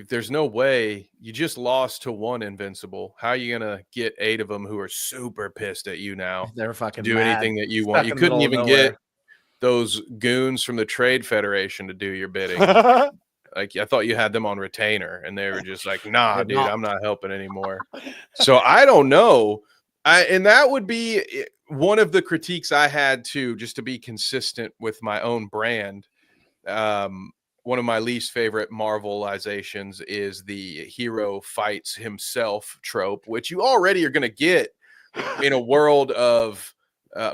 there's no way. You just lost to one Invincible. How are you going to get 8 of them who are super pissed at you now? They're fucking do mad. Anything that you want. You couldn't even get those goons from the Trade Federation to do your bidding. Like, I thought you had them on retainer, and they were just like, nah, dude, I'm not helping anymore. So I don't know. And that would be one of the critiques I had too, just to be consistent with my own brand. One of my least favorite Marvelizations is the hero fights himself trope, which you already are going to get in a world of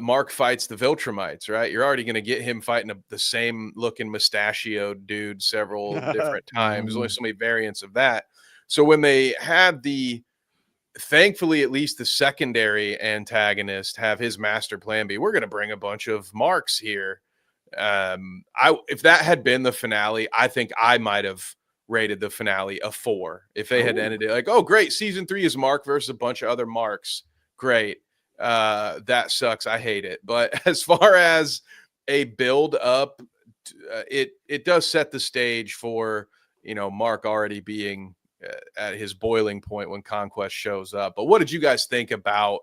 Mark fights the Viltrumites, right? You're already going to get him fighting the same looking mustachioed dude several different times. There's only so many variants of that. So when they had thankfully, at least the secondary antagonist have his master plan be, we're going to bring a bunch of Marks here. If that had been the finale, I think I might have rated the finale a 4. If they had ended it like, oh, great, season 3 is Mark versus a bunch of other Marks. Great. That sucks. I hate it. But as far as a build up, it does set the stage for, Mark already being at his boiling point when Conquest shows up. But what did you guys think about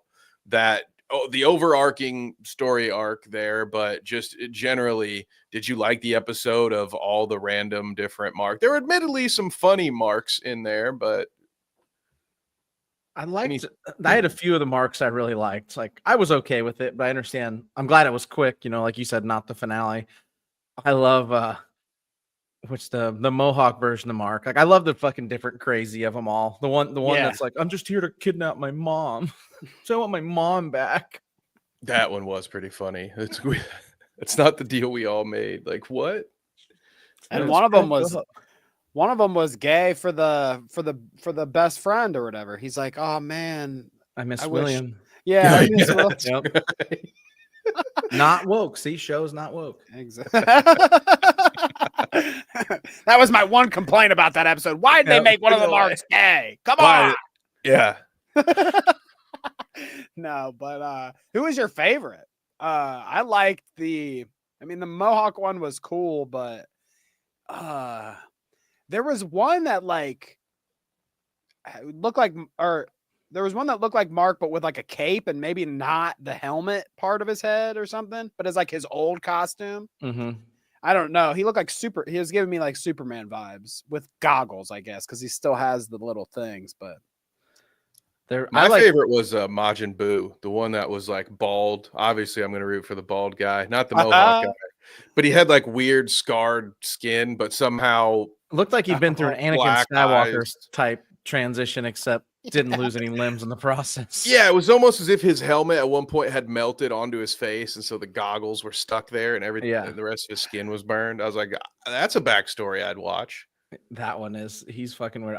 that? The overarching story arc there, but just generally, did you like the episode of all the random different Mark? There were admittedly some funny Marks in there, but I had a few of the marks I really liked. Like I was okay with it, but I understand. I'm glad it was quick. Like you said, not the finale. I love which the Mohawk version of Mark. Like I love the fucking different crazy of them all. The one that's like, I'm just here to kidnap my mom. So I want my mom back. That one was pretty funny. It's not the deal we all made. Like what? And one of them was gay for the best friend or whatever. He's like, oh man, I miss William. Yeah, I miss William. Yep. Not woke. See, show's not woke. Exactly. That was my one complaint about that episode. Why did they make one of the marks gay? Come on. Yeah. No, but who was your favorite? I liked the Mohawk one was cool, but there was one that looked like there was one that looked like Mark, but with like a cape and maybe not the helmet part of his head or something, but it's like his old costume. Mm-hmm. I don't know. He looked like he was giving me like Superman vibes with goggles, I guess, because he still has the little things. But my favorite was Majin Buu, the one that was like bald. Obviously, I'm going to root for the bald guy, not the Mohawk guy. But he had like weird scarred skin, but somehow looked like he'd been through an Anakin Skywalker type transition, except didn't lose any limbs in the process. Yeah, it was almost as if his helmet at one point had melted onto his face, and so the goggles were stuck there, and everything. Yeah. And the rest of his skin was burned. I was like, that's a backstory I'd watch. That one he's fucking weird.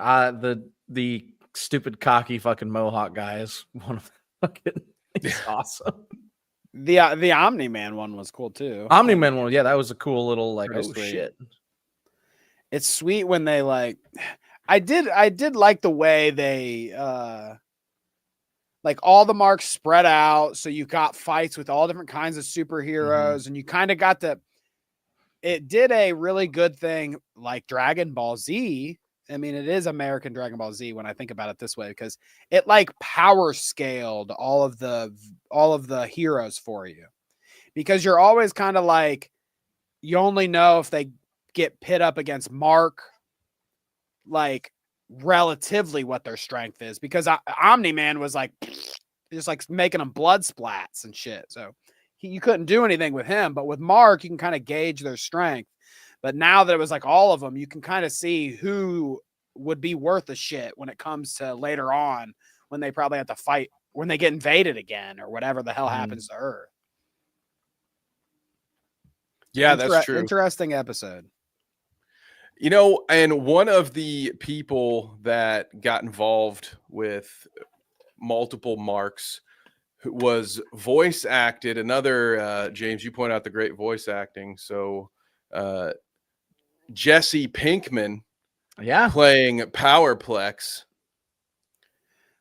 The stupid cocky fucking Mohawk guy is one of the fucking. He's awesome. The Omni-Man one was cool too. Omni-Man one, yeah, that was a cool little like shit. It's sweet when they like. I did like the way they like all the marks spread out, so you got fights with all different kinds of superheroes, and you kind of got it did a really good thing like Dragon Ball Z. I mean, it is American Dragon Ball Z when I think about it this way, because it like power scaled all of the heroes for you, because you're always kind of like, you only know if they get pit up against Mark, like relatively what their strength is, because Omni-Man was like just like making them blood splats and shit. So you couldn't do anything with him, but with Mark, you can kind of gauge their strength. But now that it was like all of them, you can kind of see who would be worth a shit when it comes to later on, when they probably have to fight, when they get invaded again or whatever the hell happens to Earth. Yeah, that's true. Interesting episode. And one of the people that got involved with multiple marks was voice acted. Another, James, you point out the great voice acting. So Jesse Pinkman, playing Powerplex.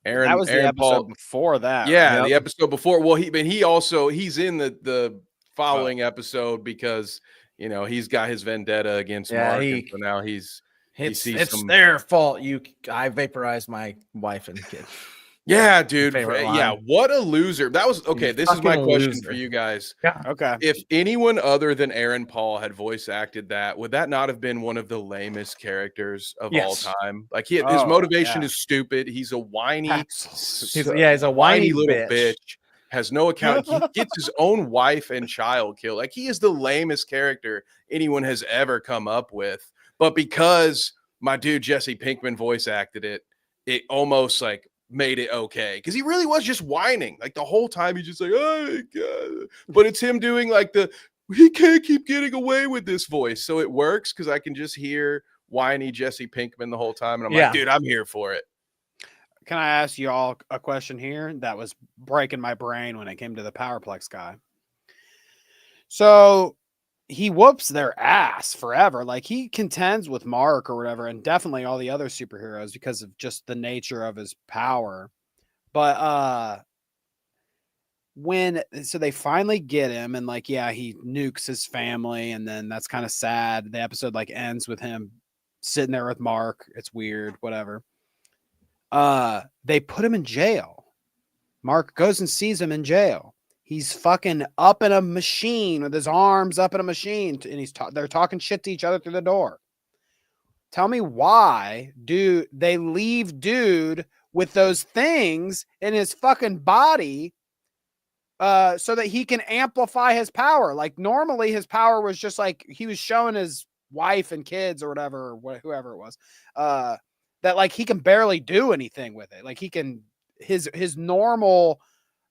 That was the episode before that. Yeah, the episode before. Well, he's in the following episode because he's got his vendetta against Mark, and so now it's their fault. I vaporized my wife and kid. Yeah, dude. Yeah, what a loser. That was okay. This is my question for you guys. Yeah. Okay. If anyone other than Aaron Paul had voice acted that, would that not have been one of the lamest characters of all time? Like his motivation is stupid. He's a whiny, he's a whiny little bitch. Has no account. He gets his own wife and child killed. Like, he is the lamest character anyone has ever come up with. But because my dude Jesse Pinkman voice acted it, it almost like made it okay, because he really was just whining like the whole time. He's just like, oh God. But it's him doing like he can't keep getting away with this voice, so it works because I can just hear whiny Jesse Pinkman the whole time, and I'm like, dude, I'm here for it. Can I ask you all a question here that was breaking my brain when it came to the Powerplex guy? So he whoops their ass forever. Like, he contends with Mark or whatever, and definitely all the other superheroes because of just the nature of his power. But so they finally get him, and like, yeah, he nukes his family, and then that's kind of sad. The episode like ends with him sitting there with Mark. It's weird, whatever. They put him in jail. Mark goes and sees him in jail. He's fucking up in a machine with his arms up in a machine, and they're talking shit to each other through the door. Tell me why, dude, they leave dude with those things in his fucking body so that he can amplify his power. Like normally his power was just like he was showing his wife and kids or whatever, or whoever it was, that like he can barely do anything with it. Like he can, his normal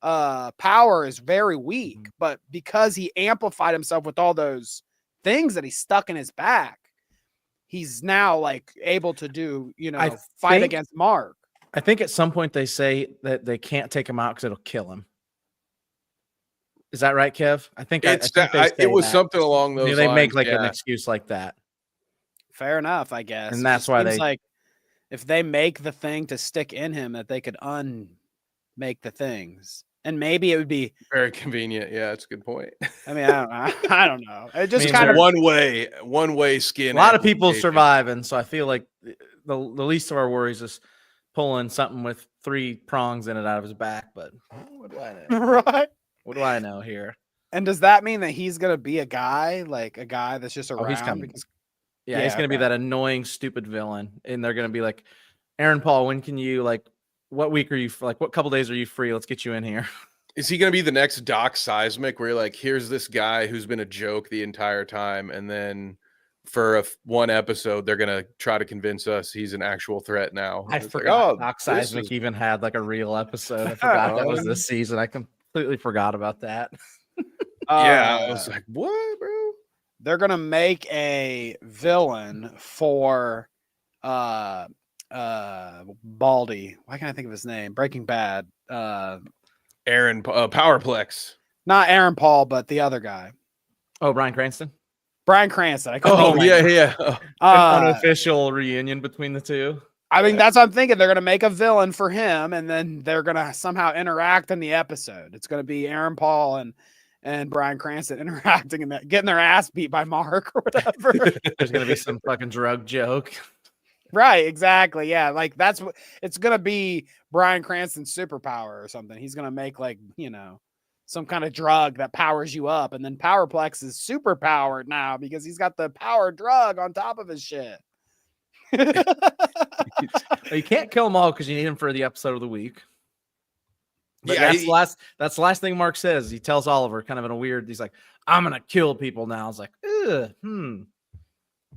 power is very weak, but because he amplified himself with all those things that he stuck in his back, he's now like able to do, fight against Mark. I think at some point they say that they can't take him out because it'll kill him. Is that right, Kev? I think it was that. Something along those lines. They make like an excuse like that. Fair enough, I guess. And that's why they like if they make the thing to stick in him, that they could unmake the things. And maybe it would be very convenient. Yeah, that's a good point. I mean, I don't know. It just kind of one way skin. A lot of people surviving, so I feel like the least of our worries is pulling something with 3 prongs in it out of his back. But what do I know? Right? What do I know here? And does that mean that he's gonna be a guy that's just around? He's coming. He's gonna be that annoying, stupid villain, and they're gonna be like, Aaron Paul, when can you what week are you what couple days are you free? Let's get you in here. Is he going to be the next Doc Seismic where you're like, here's this guy who's been a joke the entire time, and then for one episode, they're going to try to convince us he's an actual threat now? I forgot Doc Seismic even had like a real episode. I forgot that was this season. I completely forgot about that. I was like, what, bro? They're going to make a villain for Baldy. Why can't I think of his name? Breaking Bad. Aaron Powerplex. Not Aaron Paul, but the other guy. Oh, Bryan Cranston. Bryan Cranston. An unofficial reunion between the two. I mean, that's what I'm thinking. They're going to make a villain for him, and then they're going to somehow interact in the episode. It's going to be Aaron Paul and Bryan Cranston interacting and getting their ass beat by Mark or whatever. There's going to be some fucking drug joke. Right, exactly. Yeah, like that's what it's gonna be. Bryan Cranston's superpower or something. He's gonna make some kind of drug that powers you up, and then Powerplex is super powered now because he's got the power drug on top of his shit. You can't kill them all because you need him for the episode of the week. But that's the last thing Mark says. He tells Oliver kind of in a weird. He's like, "I'm gonna kill people now." I was like,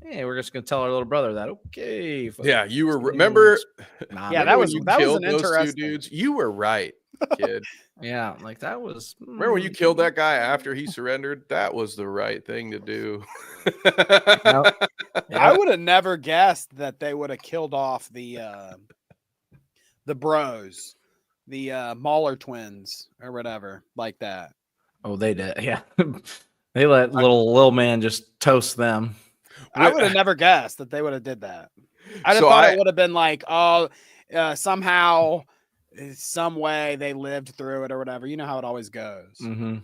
Hey, we're just gonna tell our little brother that. Okay. Yeah, you were. Remember? That was an interesting. 2 dudes. You were right, kid. Yeah, that was. Remember when you killed that guy after he surrendered? That was the right thing to do. I would have never guessed that they would have killed off the bros, the Mauler twins or whatever like that. Oh, they did. Yeah, they let little man just toast them. I would have never guessed that they would have did that. I just thought it would have been like, somehow, some way they lived through it or whatever. You know how it always goes. Mm-hmm.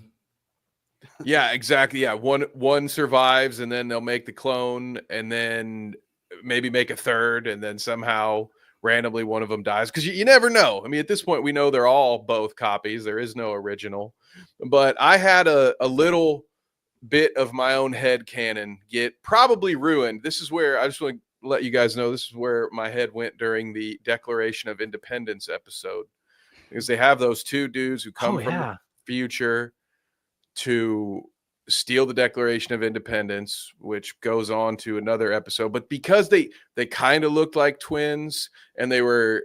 Yeah, exactly. Yeah, one survives, and then they'll make the clone, and then maybe make a third, and then somehow randomly one of them dies. Because you never know. I mean, at this point, we know they're all both copies. There is no original. But I had a little bit of my own head canon get probably ruined. This is where I just want to let you guys know this is where my head went during the Declaration of Independence episode, because they have those 2 dudes who come from the future to steal the Declaration of Independence, which goes on to another episode. But because they kind of looked like twins and they were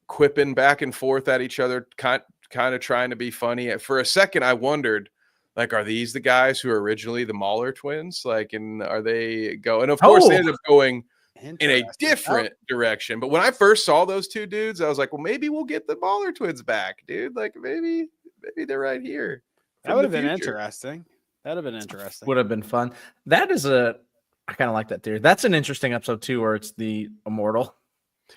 quipping back and forth at each other, kind of trying to be funny, for a second I wondered, are these the guys who are originally the Mauler twins? And are they go? And of course, they ended up going in a different direction. But when I first saw those 2 dudes, I was like, well, maybe we'll get the Mauler twins back, dude. Maybe they're right here. That would have been interesting. That would have been interesting. Would have been fun. That is I kind of like that theory. That's an interesting episode too, where it's the immortal.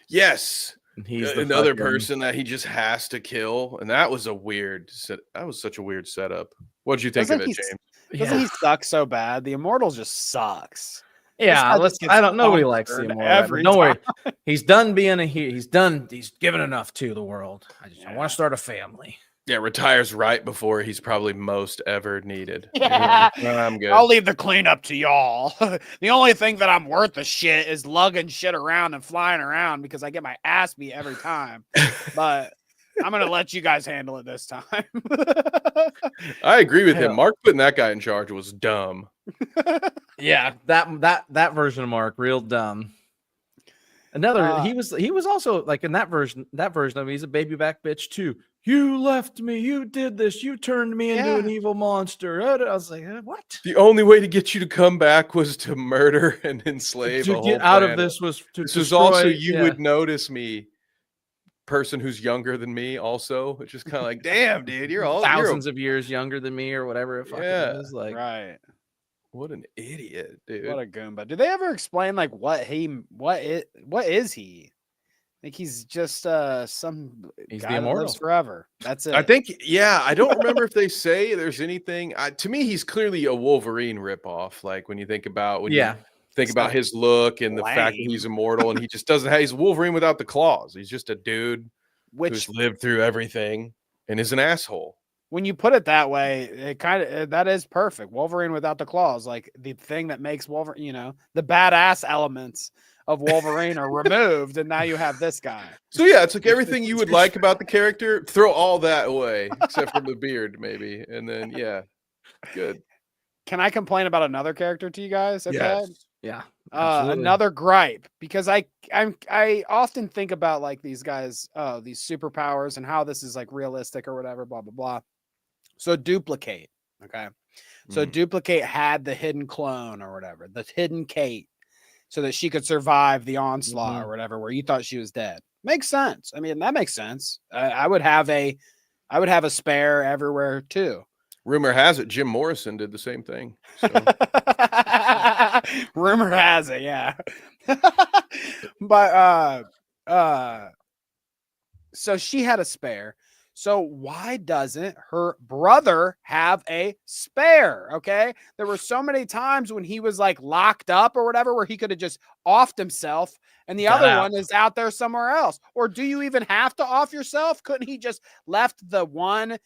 Yes. And he's another person that he just has to kill. And that was such a weird setup. What did you think of it, James? Doesn't he suck so bad? The immortal just sucks. Yeah, nobody likes the immortal. Don't worry. He's done being he's given enough to the world. I want to start a family. Yeah, retires right before he's probably most ever needed. Yeah, I'm good. I'll leave the cleanup to y'all. The only thing that I'm worth a shit is lugging shit around and flying around because I get my ass beat every time. But I'm gonna let you guys handle it this time. I agree with him. Mark putting that guy in charge was dumb. Yeah, that version of Mark, real dumb. Another, he was also like in that version of him, he's a baby back bitch too. You left me, you did this, you turned me into an evil monster. I was like, what? The only way to get you to come back was to murder and enslave to a whole get out planet. of this was to this destroy, was also you would notice me, person who's younger than me. Also, it's just kind of like, damn, dude, you're all thousands of years younger than me or whatever it fucking is. Like, right. What an idiot, dude. What a goomba. Did they ever explain like what is he? Like he's just he's guy the that immortal lives forever. That's it. I think, yeah, I don't remember if they say there's anything. To me, he's clearly a Wolverine ripoff. Like when you think about you think about his look and the fact that he's immortal and he just doesn't have, he's Wolverine without the claws. He's just a dude who's lived through everything and is an asshole. When you put it that way, it kind of that is perfect. Wolverine without the claws, like the thing that makes Wolverine, you know, the badass elements of Wolverine are removed, and now you have this guy. So yeah, it's like everything you would like about the character, throw all that away except for the beard, maybe, and then good. Can I complain about another character to you guys? Okay. Yes. Yeah. Another gripe, because I often think about like these guys, these superpowers and how this is like realistic or whatever, blah blah blah. So Duplicate, okay. So Duplicate had the hidden clone or whatever, the hidden Kate, so that she could survive the onslaught or whatever, where you thought she was dead. Makes sense. I mean, that makes sense. I would have a spare everywhere too. Rumor has it Jim Morrison did the same thing. So. Rumor has it, yeah. But so she had a spare. So why doesn't her brother have a spare? Okay. There were so many times when he was like locked up or whatever, where he could have just offed himself and the other one is out there somewhere else. Or do you even have to off yourself? Couldn't he just left the one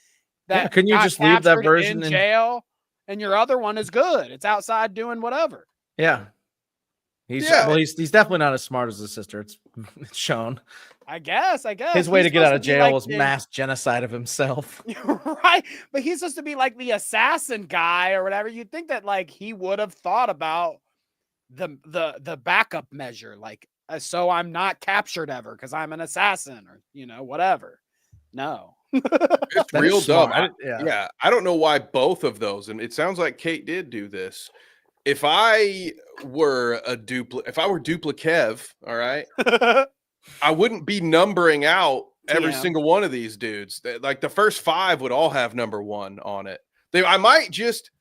that couldn't you just leave that version in jail and your other one is good? It's outside doing whatever. Yeah. He's definitely not as smart as his sister. It's shown. I guess. His way to get out of jail was mass genocide of himself. Right. But he's supposed to be like the assassin guy or whatever. You'd think that like he would have thought about the backup measure, like so I'm not captured ever because I'm an assassin or whatever. No. It's real dumb. I don't know why both of those, and it sounds like Kate did do this. If I were Duplicev, all right, I wouldn't be numbering out every single one of these dudes. Like the first 5 would all have number 1 on it. I might just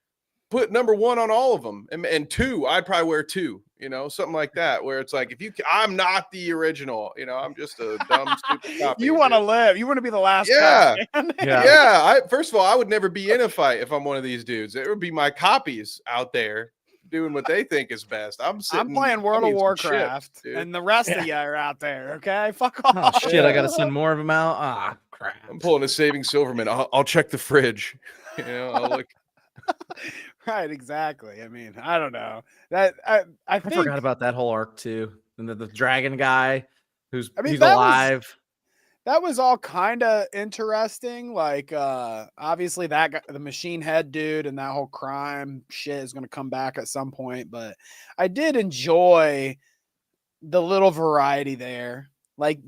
put number 1 on all of them, and 2, I'd probably wear 2. Something like that, where it's like, I'm not the original, I'm just a dumb, stupid copy. You want to live. You want to be the last. Yeah. Yeah. First of all, I would never be in a fight if I'm one of these dudes. It would be my copies out there doing what they think is best. I'm playing World of Warcraft, and the rest of you are out there. Okay, fuck off. Oh shit! I gotta send more of them out. Ah, crap. I'm pulling a Saving Silverman. I'll check the fridge. I'll look. Right, exactly. I mean, I don't know. That I forgot about that whole arc too. And the dragon guy he's alive. That was all kind of interesting. Like, obviously that guy, the machine head dude, and that whole crime shit is going to come back at some point. But I did enjoy the little variety there. Like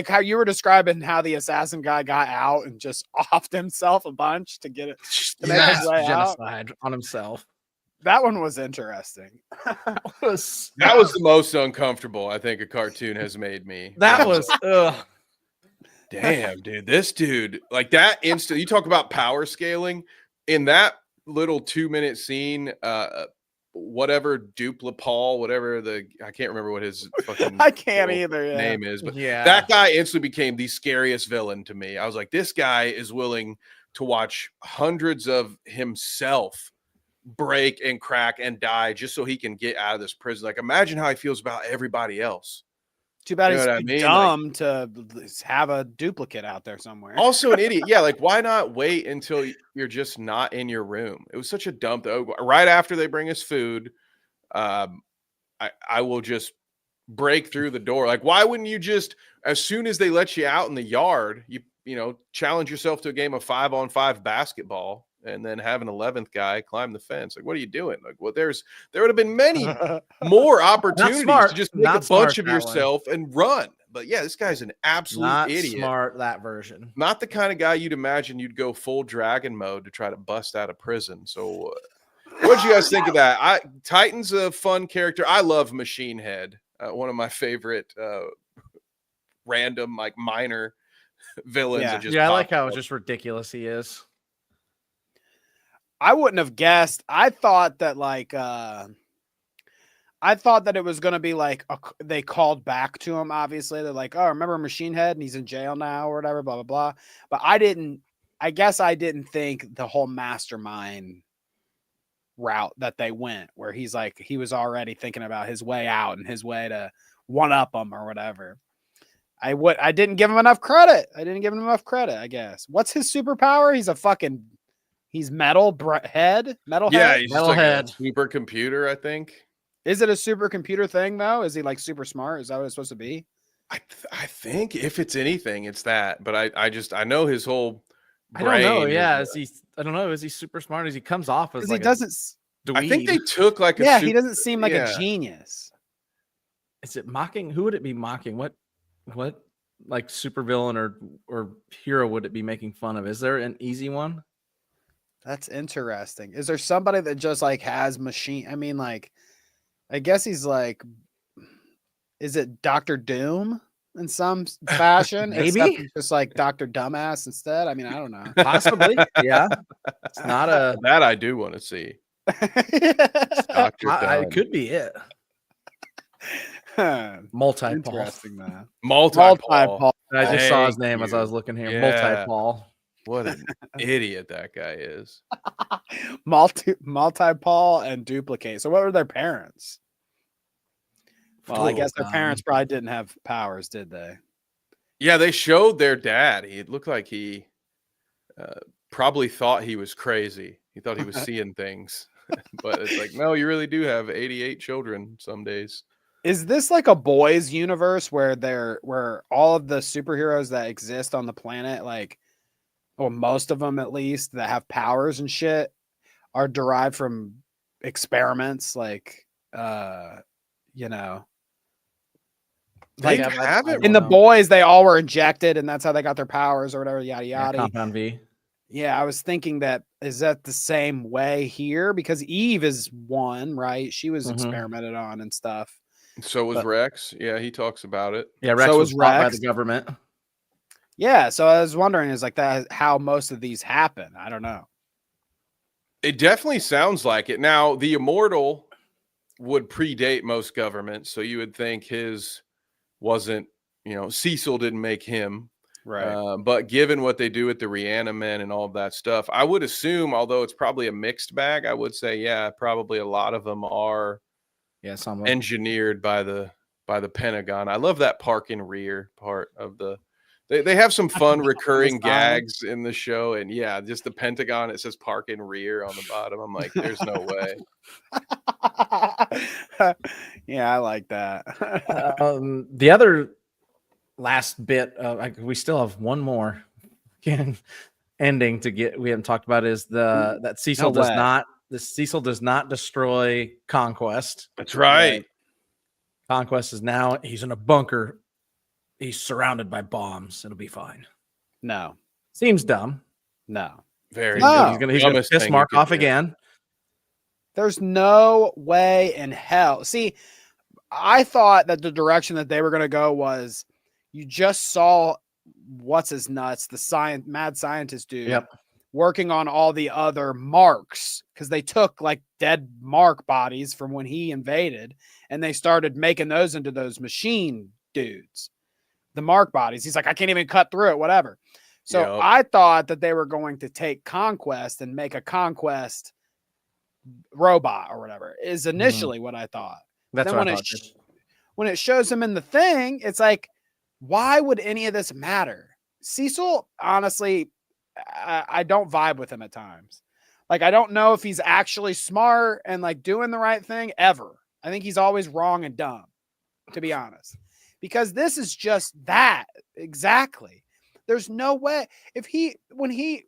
how you were describing how the assassin guy got out and just offed himself a bunch to get it to make his way genocide on himself. That one was interesting. That was the most uncomfortable I think a cartoon has made me. That was damn, dude. This dude, like that instant, you talk about power scaling in that little 2-minute scene, whatever Duplipal, whatever I can't remember what his fucking I can't either name is, but that guy instantly became the scariest villain to me. I was like, this guy is willing to watch hundreds of himself break and crack and die just so he can get out of this prison. Like, imagine how he feels about everybody else. Too bad You know he's what I too mean? dumb to have a duplicate out there somewhere. Also an idiot. Yeah, like why not wait until you're just not in your room? It was such a dumb thing. Right after they bring us food, I will just break through the door. Like, why wouldn't you just, as soon as they let you out in the yard, you know, challenge yourself to a game of 5-on-5 basketball and then have an 11th guy climb the fence? Like, what are you doing? Like, well, there would have been many more opportunities to just make a bunch of yourself and run. But yeah, this guy's an absolute idiot. Smart, that version. Not the kind of guy you'd imagine you'd go full dragon mode to try to bust out of prison. So what'd you guys think of that? Titan's a fun character. I love Machine Head. One of my favorite random, like, minor villains. Yeah, I like how just ridiculous he is. I wouldn't have guessed. I thought that it was going to be like they called back to him. Obviously, they're like, "Oh, remember Machine Head, and he's in jail now, or whatever." Blah blah blah. But I guess I didn't think the whole mastermind route that they went, where he's like he was already thinking about his way out and his way to one up them or whatever. I didn't give him enough credit. I guess. What's his superpower? He's metal head. Yeah, he's metal like head. a supercomputer, I think. Is it a supercomputer thing though? Is he like super smart? Is that what it's supposed to be? I think if it's anything, it's that. But I know his whole brain. I don't know. Yeah, I don't know. Is he super smart? As he comes off as he doesn't. I think they took like a. Yeah, he doesn't seem like a genius. Is it mocking? Who would it be mocking? What like supervillain or hero would it be making fun of? Is there an easy one? That's interesting. Is there somebody that just like has machine? I mean, like, I guess he's like, is it Dr. Doom in some fashion? Maybe just like Dr. Dumbass instead. I mean, I don't know. Possibly. Yeah. It's not a that I do want to see. It could be it. Multi-Paul. Interesting, man. Multi-Paul. I just saw his name as I was looking here. Yeah. Multi-Paul. What an idiot that guy is. Multi-Paul and Duplicate. So what were their parents? Well, I guess their parents probably didn't have powers, did they? Yeah, they showed their dad. It looked like he probably thought he was crazy. He thought he was seeing things. But it's like, no, you really do have 88 children some days. Is this like a boys universe where all of the superheroes that exist on the planet, like, or most of them at least, that have powers and shit, are derived from experiments, like, you know, like in the boys, they all were injected, and that's how they got their powers or whatever. Yada yada. Yeah, Compound V. Yeah, I was thinking that is that the same way here, because Eve is one, right? She was experimented on and stuff. So was Rex. Yeah, he talks about it. Yeah, Rex was bought by the government. Yeah, so I was wondering, is like that how most of these happen? I don't know. It definitely sounds like it. Now, the Immortal would predate most governments, so you would think his wasn't, Cecil didn't make him. Right. But given what they do with the Reanimen and all of that stuff, I would assume, although it's probably a mixed bag, I would say, yeah, probably a lot of them are engineered by the Pentagon. I love that park and rear part of the. They have some fun recurring gags in the show, and yeah, just the Pentagon. It says park and rear on the bottom. I'm like, there's no way. Yeah, I like that. The other last bit, we still have one more ending to get. We haven't talked about is that Cecil Cecil does not destroy Conquest. That's right. Conquest is now he's in a bunker. He's surrounded by bombs. It'll be fine. No. Seems dumb. No. Very. No. He's gonna piss Mark off again. There's no way in hell. See, I thought that the direction that they were going to go was you just saw what's his nuts, the mad scientist dude, working on all the other marks, because they took like dead Mark bodies from when he invaded and they started making those into those machine dudes. The Mark bodies. He's like, I can't even cut through it, whatever. So I thought that they were going to take Conquest and make a Conquest robot or whatever, is initially what I thought. That's then what when I thought. when it shows him in the thing, it's like, why would any of this matter? Cecil, honestly, I don't vibe with him at times. Like, I don't know if he's actually smart and like doing the right thing ever. I think he's always wrong and dumb, to be honest, because this is just that exactly. There's no way when he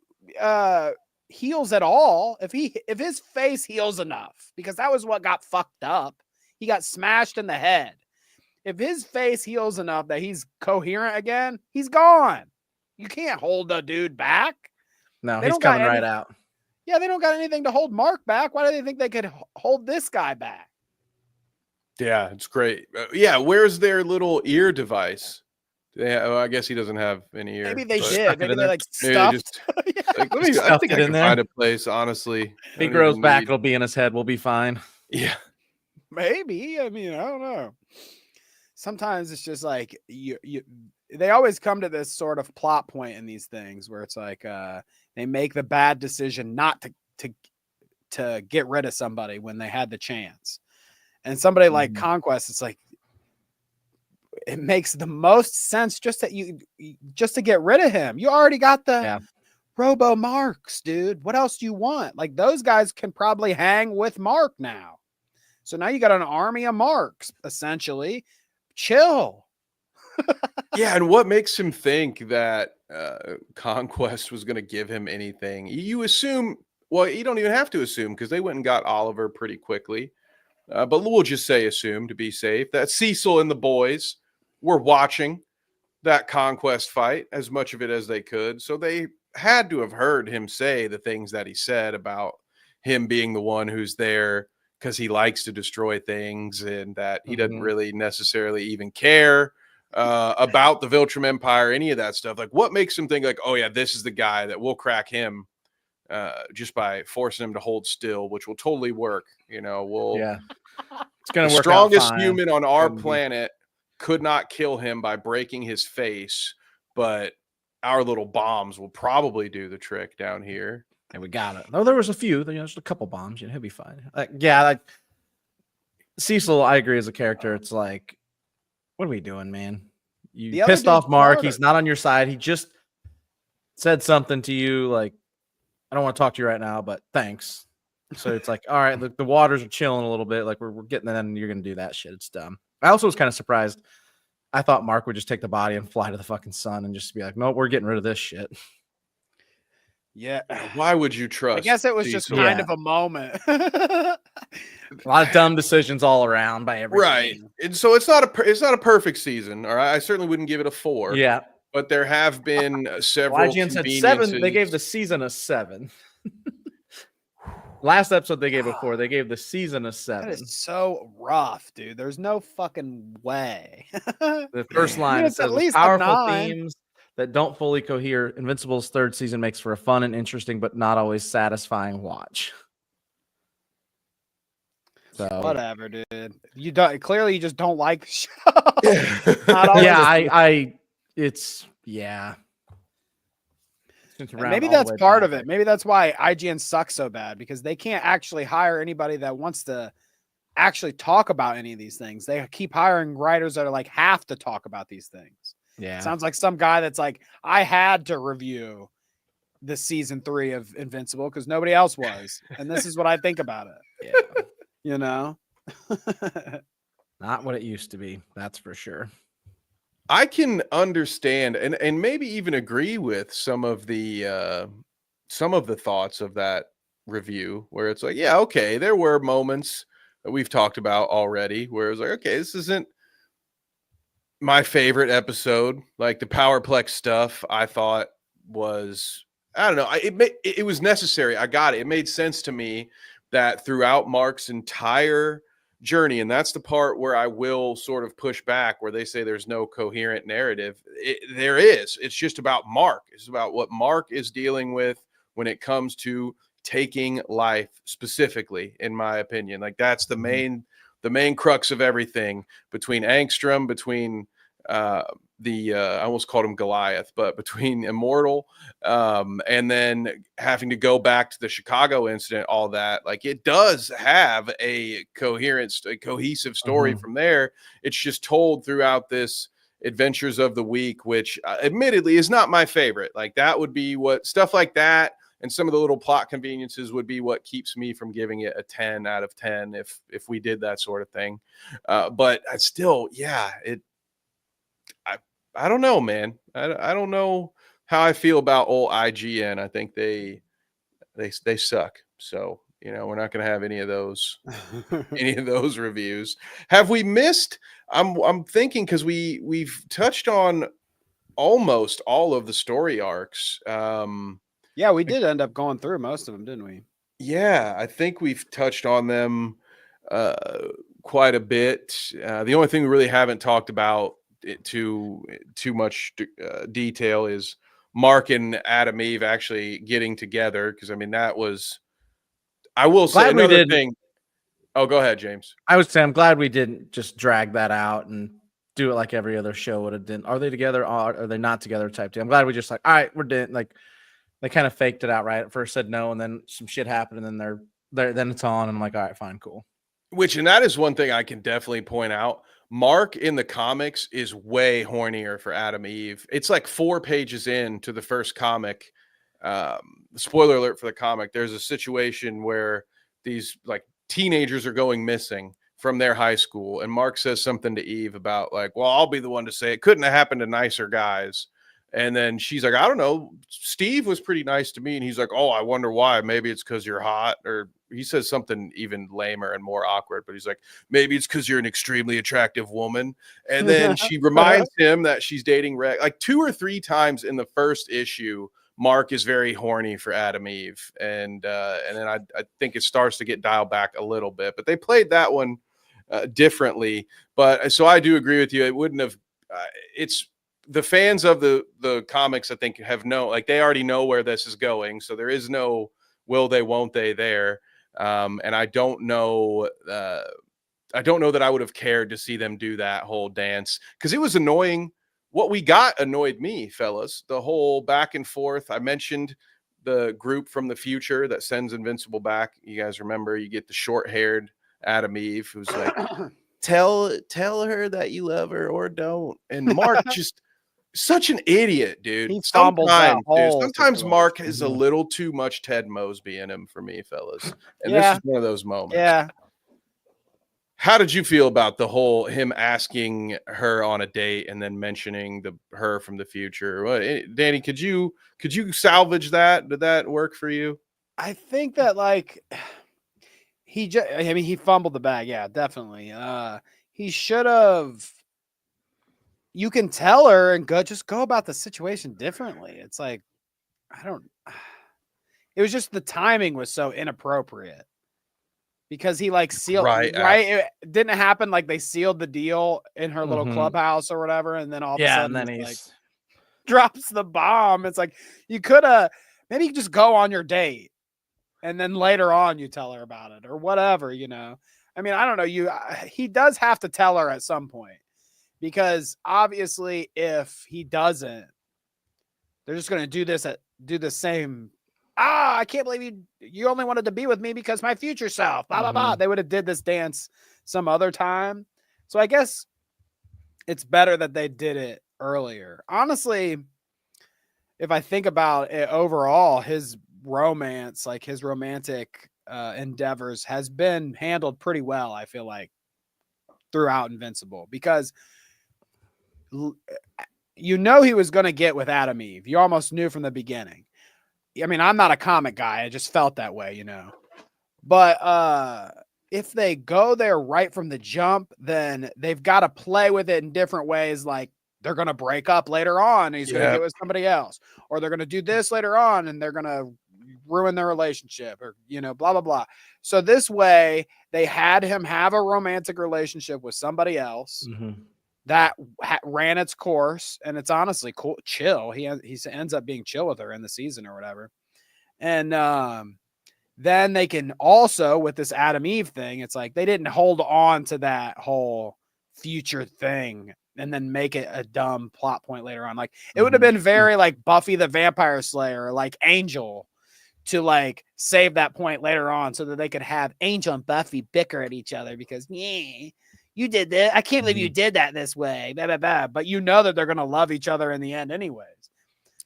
heals at all, if his face heals enough, because that was what got fucked up. He got smashed in the head. If his face heals enough that he's coherent again, he's gone. You can't hold the dude back. No, he's coming right out. Yeah, they don't got anything to hold Mark back. Why do they think they could hold this guy back? Yeah, it's great. Yeah, where's their little ear device? Well, I guess he doesn't have any ear. Maybe they did. Maybe they like maybe stuffed. I think I can find a place, honestly. If he grows back, it'll be in his head. We'll be fine. Yeah. Maybe. I mean, I don't know. Sometimes it's just like they always come to this sort of plot point in these things where it's like they make the bad decision not to get rid of somebody when they had the chance. And somebody like Conquest, it's like it makes the most sense just to get rid of him. You already got the Robo Marks, dude. What else do you want? Like, those guys can probably hang with Mark now. So now you got an army of Marks, essentially. Chill. Yeah, and what makes him think that Conquest was going to give him anything? You assume, well, you don't even have to assume because they went and got Oliver pretty quickly. But we'll just say assume to be safe that Cecil and the boys were watching that Conquest fight, as much of it as they could. So they had to have heard him say the things that he said about him being the one who's there because he likes to destroy things and that he doesn't really necessarily even care about the Viltrum Empire, any of that stuff. Like, what makes him think like, oh yeah, this is the guy that will crack him just by forcing him to hold still, which will totally work. You know, it's gonna the work. Strongest human on our planet could not kill him by breaking his face, but our little bombs will probably do the trick down here. And we got it. No, there was a few. There's a couple bombs. He'll be fine. Like Cecil, I agree as a character. It's like, what are we doing, man? You pissed off Mark. He's not on your side. He just said something to you like, I don't want to talk to you right now, but thanks. So it's like, all right, the waters are chilling a little bit. Like we're getting that, and you're gonna do that shit. It's dumb. I also was kind of surprised. I thought Mark would just take the body and fly to the fucking sun and just be like, no, we're getting rid of this shit. Yeah. Why would you trust? I guess it was just kind of a moment. A lot of dumb decisions all around by everybody. Right. And so it's not a perfect season. All right. I certainly wouldn't give it a 4. Yeah. But there have been several. IGN said 7. They gave the season a 7. Last episode they gave a 4. They gave the season a 7. That is so rough, dude. There's no fucking way. The first line says, at least powerful themes that don't fully cohere. Invincible's 3rd season makes for a fun and interesting, but not always satisfying watch. So whatever, dude. You don't clearly you just don't like the show. Maybe that's part of it. Maybe that's why IGN sucks so bad, because they can't actually hire anybody that wants to actually talk about any of these things. They keep hiring writers that are like have to talk about these things. Yeah. Sounds like some guy that's like, I had to review the season 3 of Invincible because nobody else was. And this is what I think about it. Yeah. You know? Not what it used to be. That's for sure. I can understand and maybe even agree with some of the thoughts of that review where it's like, yeah, okay, there were moments that we've talked about already where it's like, okay, this isn't my favorite episode. Like the Powerplex stuff, I thought was, I don't know, it was necessary. I got it. It made sense to me that throughout Mark's entire journey, and that's the part where I will sort of push back, where they say there's no coherent narrative. There is. It's just about Mark. It's about what Mark is dealing with when it comes to taking life, specifically, in my opinion. Like that's the main crux of everything, between Angstrom, between I almost called him Goliath, but between Immortal and then having to go back to the Chicago incident, all that, like it does have a cohesive story from there. It's just told throughout this Adventures of the Week, which admittedly is not my favorite. Like that would be what stuff like that. And some of the little plot conveniences would be what keeps me from giving it a 10 out of 10 if we did that sort of thing. But I still, yeah, I don't know, man. I don't know how I feel about old IGN. I think they suck. So, we're not going to have any of those reviews. Have we missed? I'm thinking because we've touched on almost all of the story arcs. Yeah, we did end up going through most of them, didn't we? Yeah, I think we've touched on them quite a bit. The only thing we really haven't talked about too much detail is Mark and Adam Eve actually getting together, because I mean that was, I will say another thing. Oh, go ahead, James. I would say I'm glad we didn't just drag that out and do it like every other show would have done. Are they together? Or are they not together? Type thing. I'm glad we just like, all right, we're done. Like they kind of faked it out, right? At first said no, and then some shit happened, and then then it's on, and I'm like, all right, fine, cool. And that is one thing I can definitely point out. Mark in the comics is way hornier for Adam Eve. It's like 4 pages into the first comic. Spoiler alert for the comic. There's a situation where these like teenagers are going missing from their high school, and Mark says something to Eve about like, well, I'll be the one to say it couldn't have happened to nicer guys. And then she's like, I don't know, Steve was pretty nice to me. And he's like, oh, I wonder why. Maybe it's because you're hot. Or he says something even lamer and more awkward, but he's like, maybe it's because you're an extremely attractive woman. And then she reminds him that she's dating Rex. Like 2 or 3 times in the first issue, Mark is very horny for Adam Eve. And then I think it starts to get dialed back a little bit. But they played that one differently. But so I do agree with you. It wouldn't have it's the fans of the comics, I think, have like they already know where this is going. So there is no will they, won't they there. And I don't know that I would have cared to see them do that whole dance, because it was annoying. What we got annoyed me, fellas. The whole back and forth. I mentioned the group from the future that sends Invincible back. You guys remember, you get the short-haired Adam Eve who's like, tell her that you love her or don't. And Mark just such an idiot, dude. He fumbles that whole sometimes situation. Mark is a little too much Ted Mosby in him for me, fellas. And this is one of those moments. Yeah. How did you feel about the whole him asking her on a date and then mentioning her from the future? Danny, could you salvage that? Did that work for you? I think that like he fumbled the bag. Yeah, definitely. He should have. You can tell her and just go about the situation differently. It's like, it was just the timing was so inappropriate, because he like sealed right. It didn't happen like they sealed the deal in her little clubhouse or whatever, and then all of a sudden and then he like drops the bomb. It's like, you could have maybe just go on your date and then later on you tell her about it or whatever, I mean, I don't know. He does have to tell her at some point, because obviously if he doesn't, they're just going to do the same. I can't believe you only wanted to be with me because my future self, blah, blah, blah. They would have did this dance some other time. So I guess it's better that they did it earlier. Honestly, if I think about it overall, his romance, like his romantic endeavors, has been handled pretty well, I feel like, throughout Invincible, because he was going to get with Adam Eve. You almost knew from the beginning. I mean, I'm not a comic guy. I just felt that way, But if they go there right from the jump, then they've got to play with it in different ways. Like they're going to break up later on and he's going to get with somebody else, or they're going to do this later on and they're going to ruin their relationship, or, blah, blah, blah. So this way they had him have a romantic relationship with somebody else that ran its course. And it's honestly cool, chill. He ends up being chill with her in the season or whatever. And then they can also, with this Adam Eve thing, it's like they didn't hold on to that whole future thing and then make it a dumb plot point later on. Like it would have been very like Buffy the Vampire Slayer, like Angel, to like save that point later on so that they could have Angel and Buffy bicker at each other because you did this. I can't believe you did that this way. Blah, blah, blah. But you know that they're gonna love each other in the end, anyways.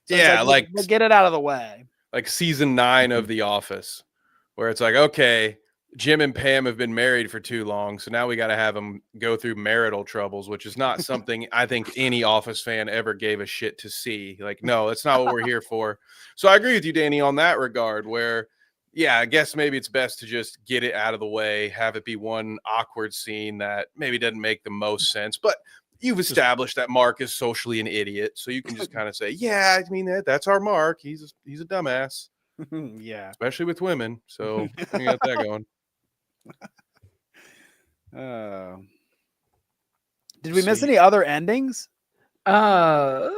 So yeah, like get it out of the way. Like season 9 of The Office, where it's like, okay, Jim and Pam have been married for too long, so now we got to have them go through marital troubles, which is not something I think any Office fan ever gave a shit to see. Like, no, that's not what we're here for. So I agree with you, Danny, on that regard, where, yeah, I guess maybe it's best to just get it out of the way, have it be one awkward scene that maybe doesn't make the most sense, but you've established that Mark is socially an idiot, so you can just kind of say, yeah, I mean, that's our Mark. He's a dumbass. Yeah. Especially with women. So we got that going. Did we miss any other endings? I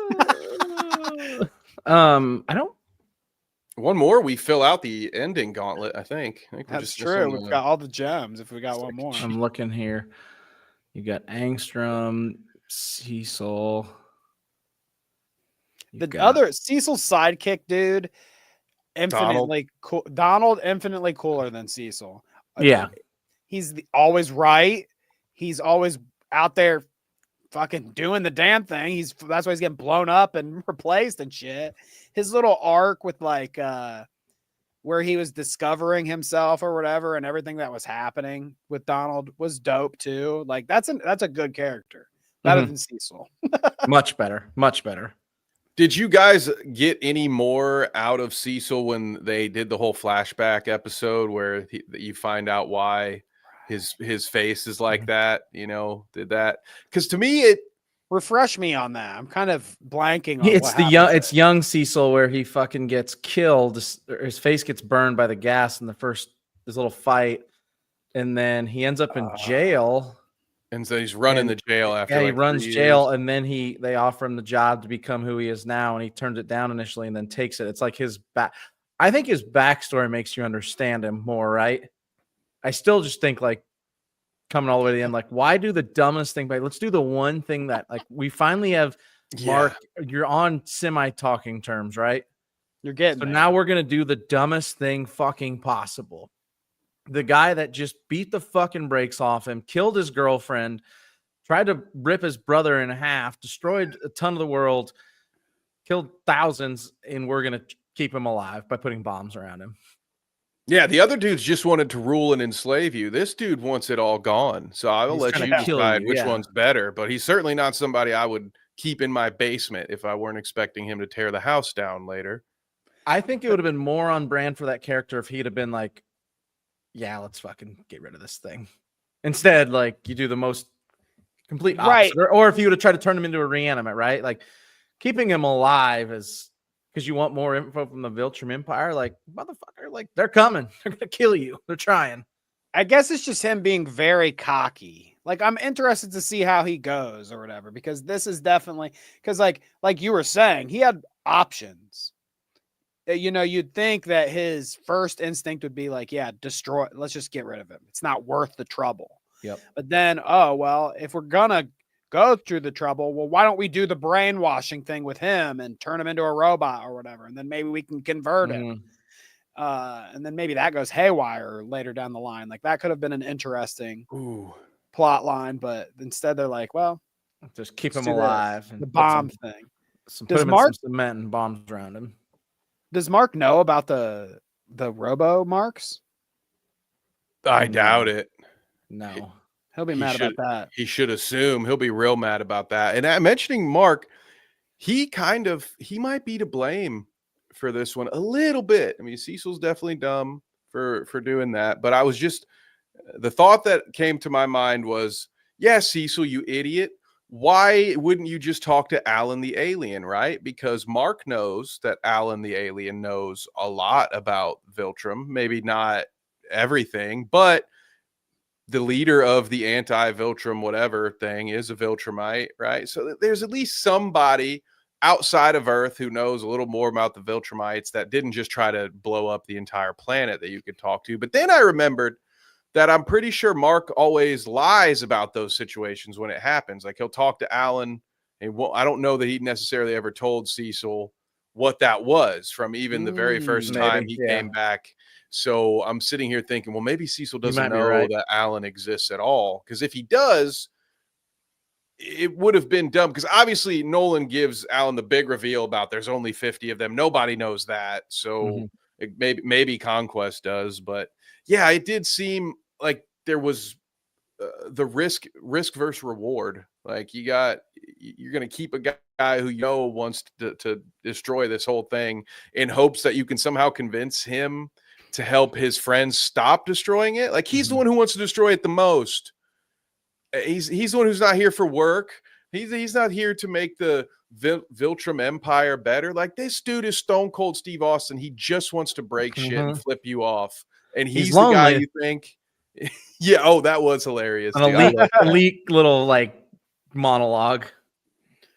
don't. One more, we fill out the ending gauntlet, I think. That's true. We've got all the gems if we got one more. I'm looking here. You got Angstrom, Cecil. Other Cecil's sidekick, dude, infinitely cool. Donald, infinitely cooler than Cecil. Yeah. He's always right. He's always out there fucking doing the damn thing. That's why he's getting blown up and replaced and shit. His little arc with like where he was discovering himself or whatever and everything that was happening with Donald was dope too. Like that's a good character. Better than Cecil. Much better. Much better. Did you guys get any more out of Cecil when they did the whole flashback episode where you find out why his face is like that? You know, did that? Because to me, it refresh me on that. I'm kind of blanking on it's young Cecil where he fucking gets killed. His face gets burned by the gas in this little fight, and then he ends up in jail. And so he's running the jail after. Yeah, he runs jail, and then they offer him the job to become who he is now, and he turns it down initially, and then takes it. It's like his back. I think his backstory makes you understand him more, right? I still just think like coming all the way to the end, like why do the dumbest thing? But let's do the one thing that like we finally have. Mark, you're on semi-talking terms, right? You're getting. So now we're gonna do the dumbest thing fucking possible. The guy that just beat the fucking brakes off him, killed his girlfriend, tried to rip his brother in half, destroyed a ton of the world, killed thousands, and we're going to keep him alive by putting bombs around him. Yeah, the other dudes just wanted to rule and enslave you. This dude wants it all gone. So I will let you decide which one's better. But he's certainly not somebody I would keep in my basement if I weren't expecting him to tear the house down later. I think it would have been more on brand for that character if he'd have been like, yeah, let's fucking get rid of this thing. Instead, like you do the most complete opposite. Right. Or if you would have tried to turn him into a reanimate, right? Like keeping him alive is because you want more info from the Viltrum Empire. Like, motherfucker, like they're coming. They're gonna kill you. They're trying. I guess it's just him being very cocky. Like I'm interested to see how he goes or whatever, because this is definitely because like you were saying, he had options. You know, you'd think that his first instinct would be like, yeah, destroy. Let's just get rid of him. It's not worth the trouble. Yep. But then, oh, well, if we're going to go through the trouble, well, why don't we do the brainwashing thing with him and turn him into a robot or whatever? And then maybe we can convert him. And then maybe that goes haywire later down the line. Like that could have been an interesting plot line. But instead they're like, well, just keep him alive. And the bomb thing. Put him in some cement and bombs around him. Does Mark know about the robo marks? I doubt it. No. He'll be mad about that. He should assume. He'll be real mad about that. And mentioning Mark, he might be to blame for this one a little bit. I mean, Cecil's definitely dumb for doing that. But the thought that came to my mind was, yeah, Cecil, you idiot. Why wouldn't you just talk to Alan the alien, right? Because Mark knows that Alan the alien knows a lot about Viltrum. Maybe not everything, but the leader of the anti-Viltrum whatever thing is a Viltrumite, right? So there's at least somebody outside of Earth who knows a little more about the Viltrumites that didn't just try to blow up the entire planet that you could talk to. But then I remembered that I'm pretty sure Mark always lies about those situations when it happens. Like he'll talk to Alan, and I don't know that he necessarily ever told Cecil what that was from even the very first time he came back. So I'm sitting here thinking, well, maybe Cecil doesn't know that Alan exists at all. Because if he does, it would have been dumb. Because obviously Nolan gives Alan the big reveal about there's only 50 of them. Nobody knows that. So maybe Conquest does. But yeah, it did seem like there was the risk versus reward. Like you're going to keep a guy who wants to destroy this whole thing in hopes that you can somehow convince him to help his friends stop destroying it. Like he's the one who wants to destroy it the most. He's the one who's not here for work. He's not here to make the Viltrum Empire better. Like this dude is Stone Cold Steve Austin. He just wants to break shit and flip you off. And he's the guy you think. Yeah. Oh, that was hilarious. An elite little like monologue.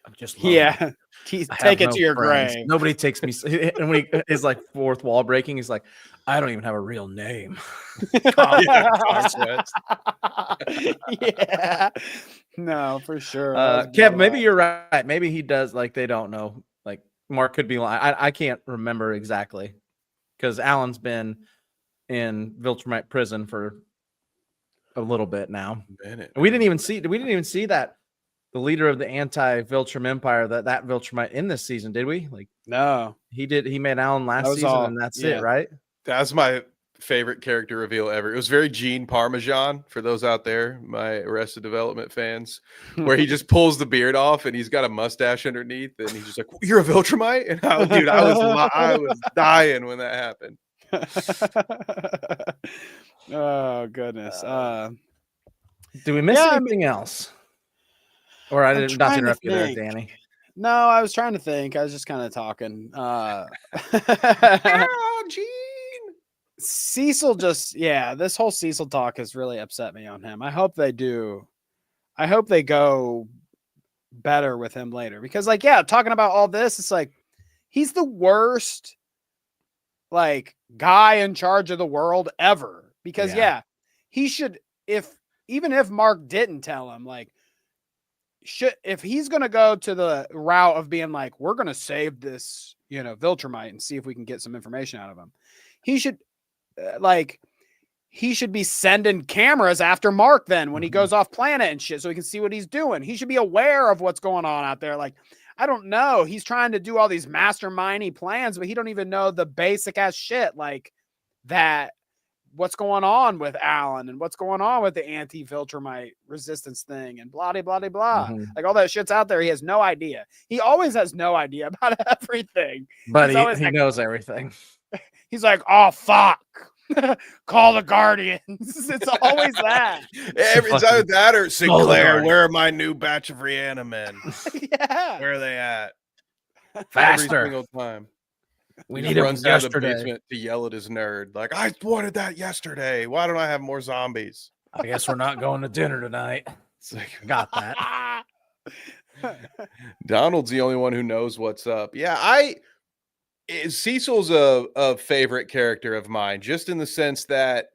I'm just take it to your grave. Nobody takes me. And when he is like fourth wall breaking, he's like, I don't even have a real name. Yeah. No, for sure. Kev, maybe you're right. Maybe he does. Like they don't know. Like Mark could be lying. I can't remember exactly because Alan's been in Viltrumite prison for a little bit now. We didn't even see that the leader of the anti-Viltrum Empire, that Viltrumite in this season, did we? Like no. He did. He made Alan last season, and that's it, right? That's my favorite character reveal ever. It was very Gene Parmesan for those out there, my Arrested Development fans, where he just pulls the beard off and he's got a mustache underneath, and he's just like, "You're a Viltrumite?" And I was dying when that happened. Oh goodness. Do we miss anything else? Or I didn't not interrupt you there, Danny. No, I was trying to think. I was just kind of talking. Oh, Gene. Cecil this whole Cecil talk has really upset me on him. I hope they do. I hope they go better with him later because talking about all this, it's like he's the worst like guy in charge of the world ever because he should, even if Mark didn't tell him, like if he's going to go to the route of being like, we're going to save this, Viltrumite and see if we can get some information out of him. He should he should be sending cameras after Mark then when he goes off planet and shit so he can see what he's doing. He should be aware of what's going on out there. Like, I don't know. He's trying to do all these mastermindy plans, but he don't even know the basic ass shit like that. What's going on with Alan and what's going on with the anti-Viltrumite resistance thing and blah, blah, blah, blah. Like all that shit's out there. He has no idea. He always has no idea about everything. But he knows everything. He's like, oh, fuck. Call the Guardians. It's always that. It's either that or Sinclair. Where are my new batch of Reanimen? Yeah. Where are they at? Faster. Every single time. We need him yesterday. The basement to yell at his nerd. Like, I wanted that yesterday. Why don't I have more zombies? I guess we're not going to dinner tonight. It's like, got that. Donald's the only one who knows what's up. Yeah, Cecil's a favorite character of mine, just in the sense that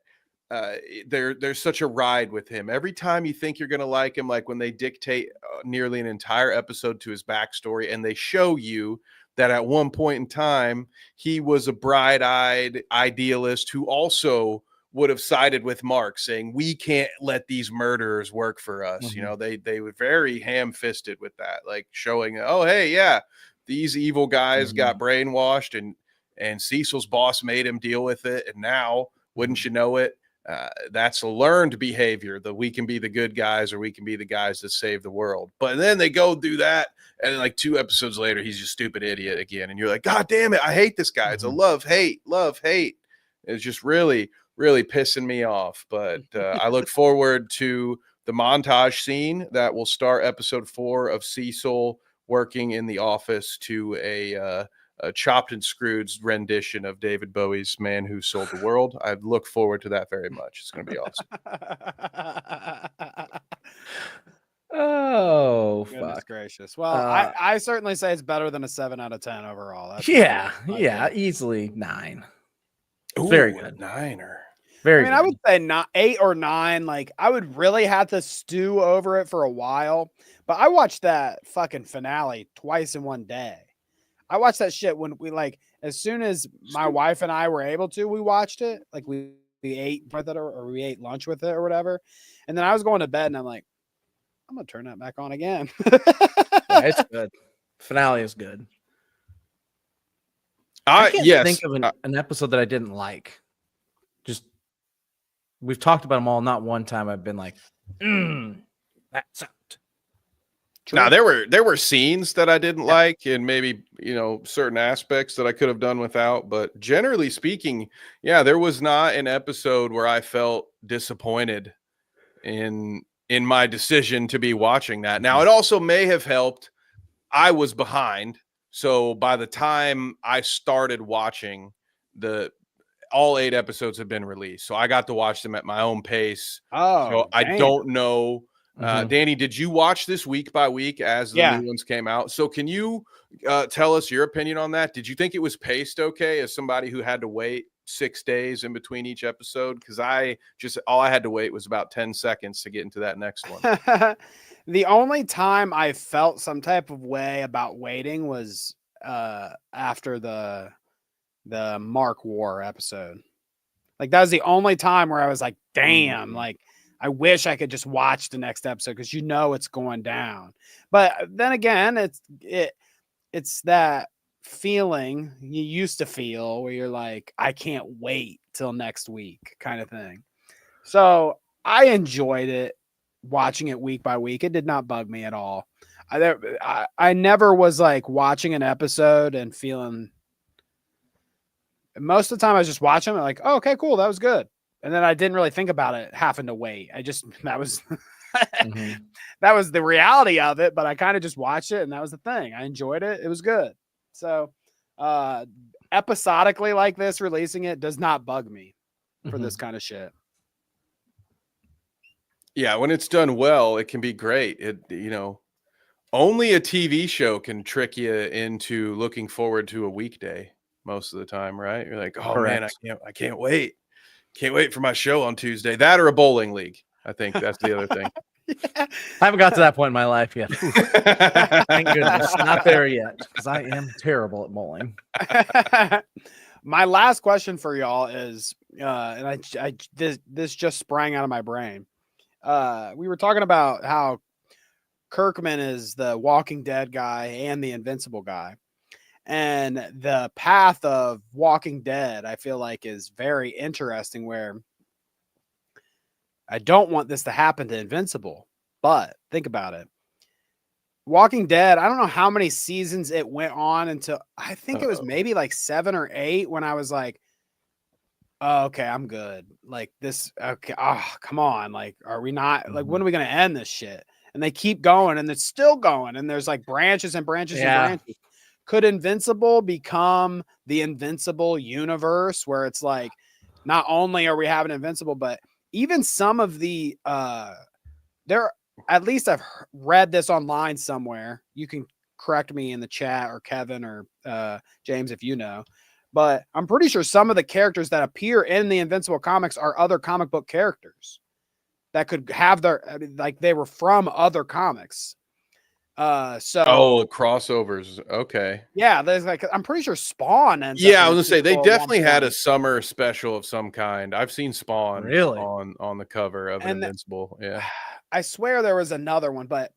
there's such a ride with him. Every time you think you're going to like him, like when they dictate nearly an entire episode to his backstory and they show you that at one point in time, he was a bright-eyed idealist who also would have sided with Mark, saying, we can't let these murderers work for us. They were very ham-fisted with that, like showing, oh, hey, yeah, these evil guys got brainwashed and Cecil's boss made him deal with it. And now, wouldn't you know it, that's a learned behavior that we can be the good guys or we can be the guys that save the world. But then they go do that. And then like 2 episodes later, he's just stupid idiot again. And you're like, God damn it. I hate this guy. It's a love, hate. It's just really, really pissing me off. But I look forward to the montage scene that will start episode 4 of Cecil working in the office to a chopped and screwed rendition of David Bowie's Man Who Sold the World. I look forward to that very much. It's going to be awesome. Oh, goodness fuck. gracious. Well, I certainly say it's better than a 7 out of 10 overall. That's yeah, easily 9. Ooh, very good. 9er. Very I good. would say not 8 or 9. Like, I would really have to stew over it for a while. But I watched that fucking finale twice in one day. I watched that shit when we as soon as my wife and I were able to, we watched it. Like we ate with it or we ate lunch with it or whatever. And then I was going to bed and I'm like, I'm gonna turn that back on again. Yeah, it's good. Finale is good. I can't think of an episode that I didn't like. Just we've talked about them all. Not one time I've been like, that sucked. Now there were scenes that I didn't like, and maybe certain aspects that I could have done without. But generally speaking, yeah, there was not an episode where I felt disappointed in my decision to be watching that. Now, it also may have helped. I was behind, so by the time I started watching, all 8 episodes had been released, so I got to watch them at my own pace. So I don't know. Danny, did you watch this week by week as the new ones came out? So can you tell us your opinion on that? Did you think it was paced okay as somebody who had to wait 6 days in between each episode? Because all I had to wait was about 10 seconds to get into that next one. The only time I felt some type of way about waiting was after the Mark War episode. Like, that was the only time where I was like, damn, like, I wish I could just watch the next episode because it's going down. But then again, it's that feeling you used to feel where you're like, I can't wait till next week kind of thing. So I enjoyed it, watching it week by week. It did not bug me at all. I never was like watching an episode and feeling. Most of the time I was just watching it like, oh, okay, cool, that was good. And then I didn't really think about it having to wait. That was that was the reality of it, but I kind of just watched it and that was the thing. I enjoyed it. It was good. So episodically like this, releasing it does not bug me for this kind of shit. Yeah, when it's done well, it can be great. Only a TV show can trick you into looking forward to a weekday most of the time, right? You're like, oh Correct. Man, I can't wait. Can't wait for my show on Tuesday. That or a bowling league. I think that's the other thing. I haven't got to that point in my life yet. Thank goodness. Not there yet, because I am terrible at bowling. My last question for y'all is, and this just sprang out of my brain. We were talking about how Kirkman is the Walking Dead guy and the Invincible guy. And the path of Walking Dead, I feel like, is very interesting, where I don't want this to happen to Invincible, but think about it. Walking Dead, I don't know how many seasons it went on until I think it was maybe like 7 or 8 when I was like, oh, okay, I'm good. Like this, okay, come on. Like, are we not, like, when are we going to end this shit? And they keep going and it's still going. And there's like branches and branches and branches. Could Invincible become the Invincible universe where it's like, not only are we having Invincible, but even some of the, at least I've read this online somewhere. You can correct me in the chat, or Kevin or James, if you know, but I'm pretty sure some of the characters that appear in the Invincible comics are other comic book characters that could have like they were from other comics. Crossovers. Okay. Yeah, there's like, I'm pretty sure Spawn ends I was gonna say they definitely had a summer special of some kind. I've seen Spawn really on the cover of Invincible. Yeah. I swear there was another one, but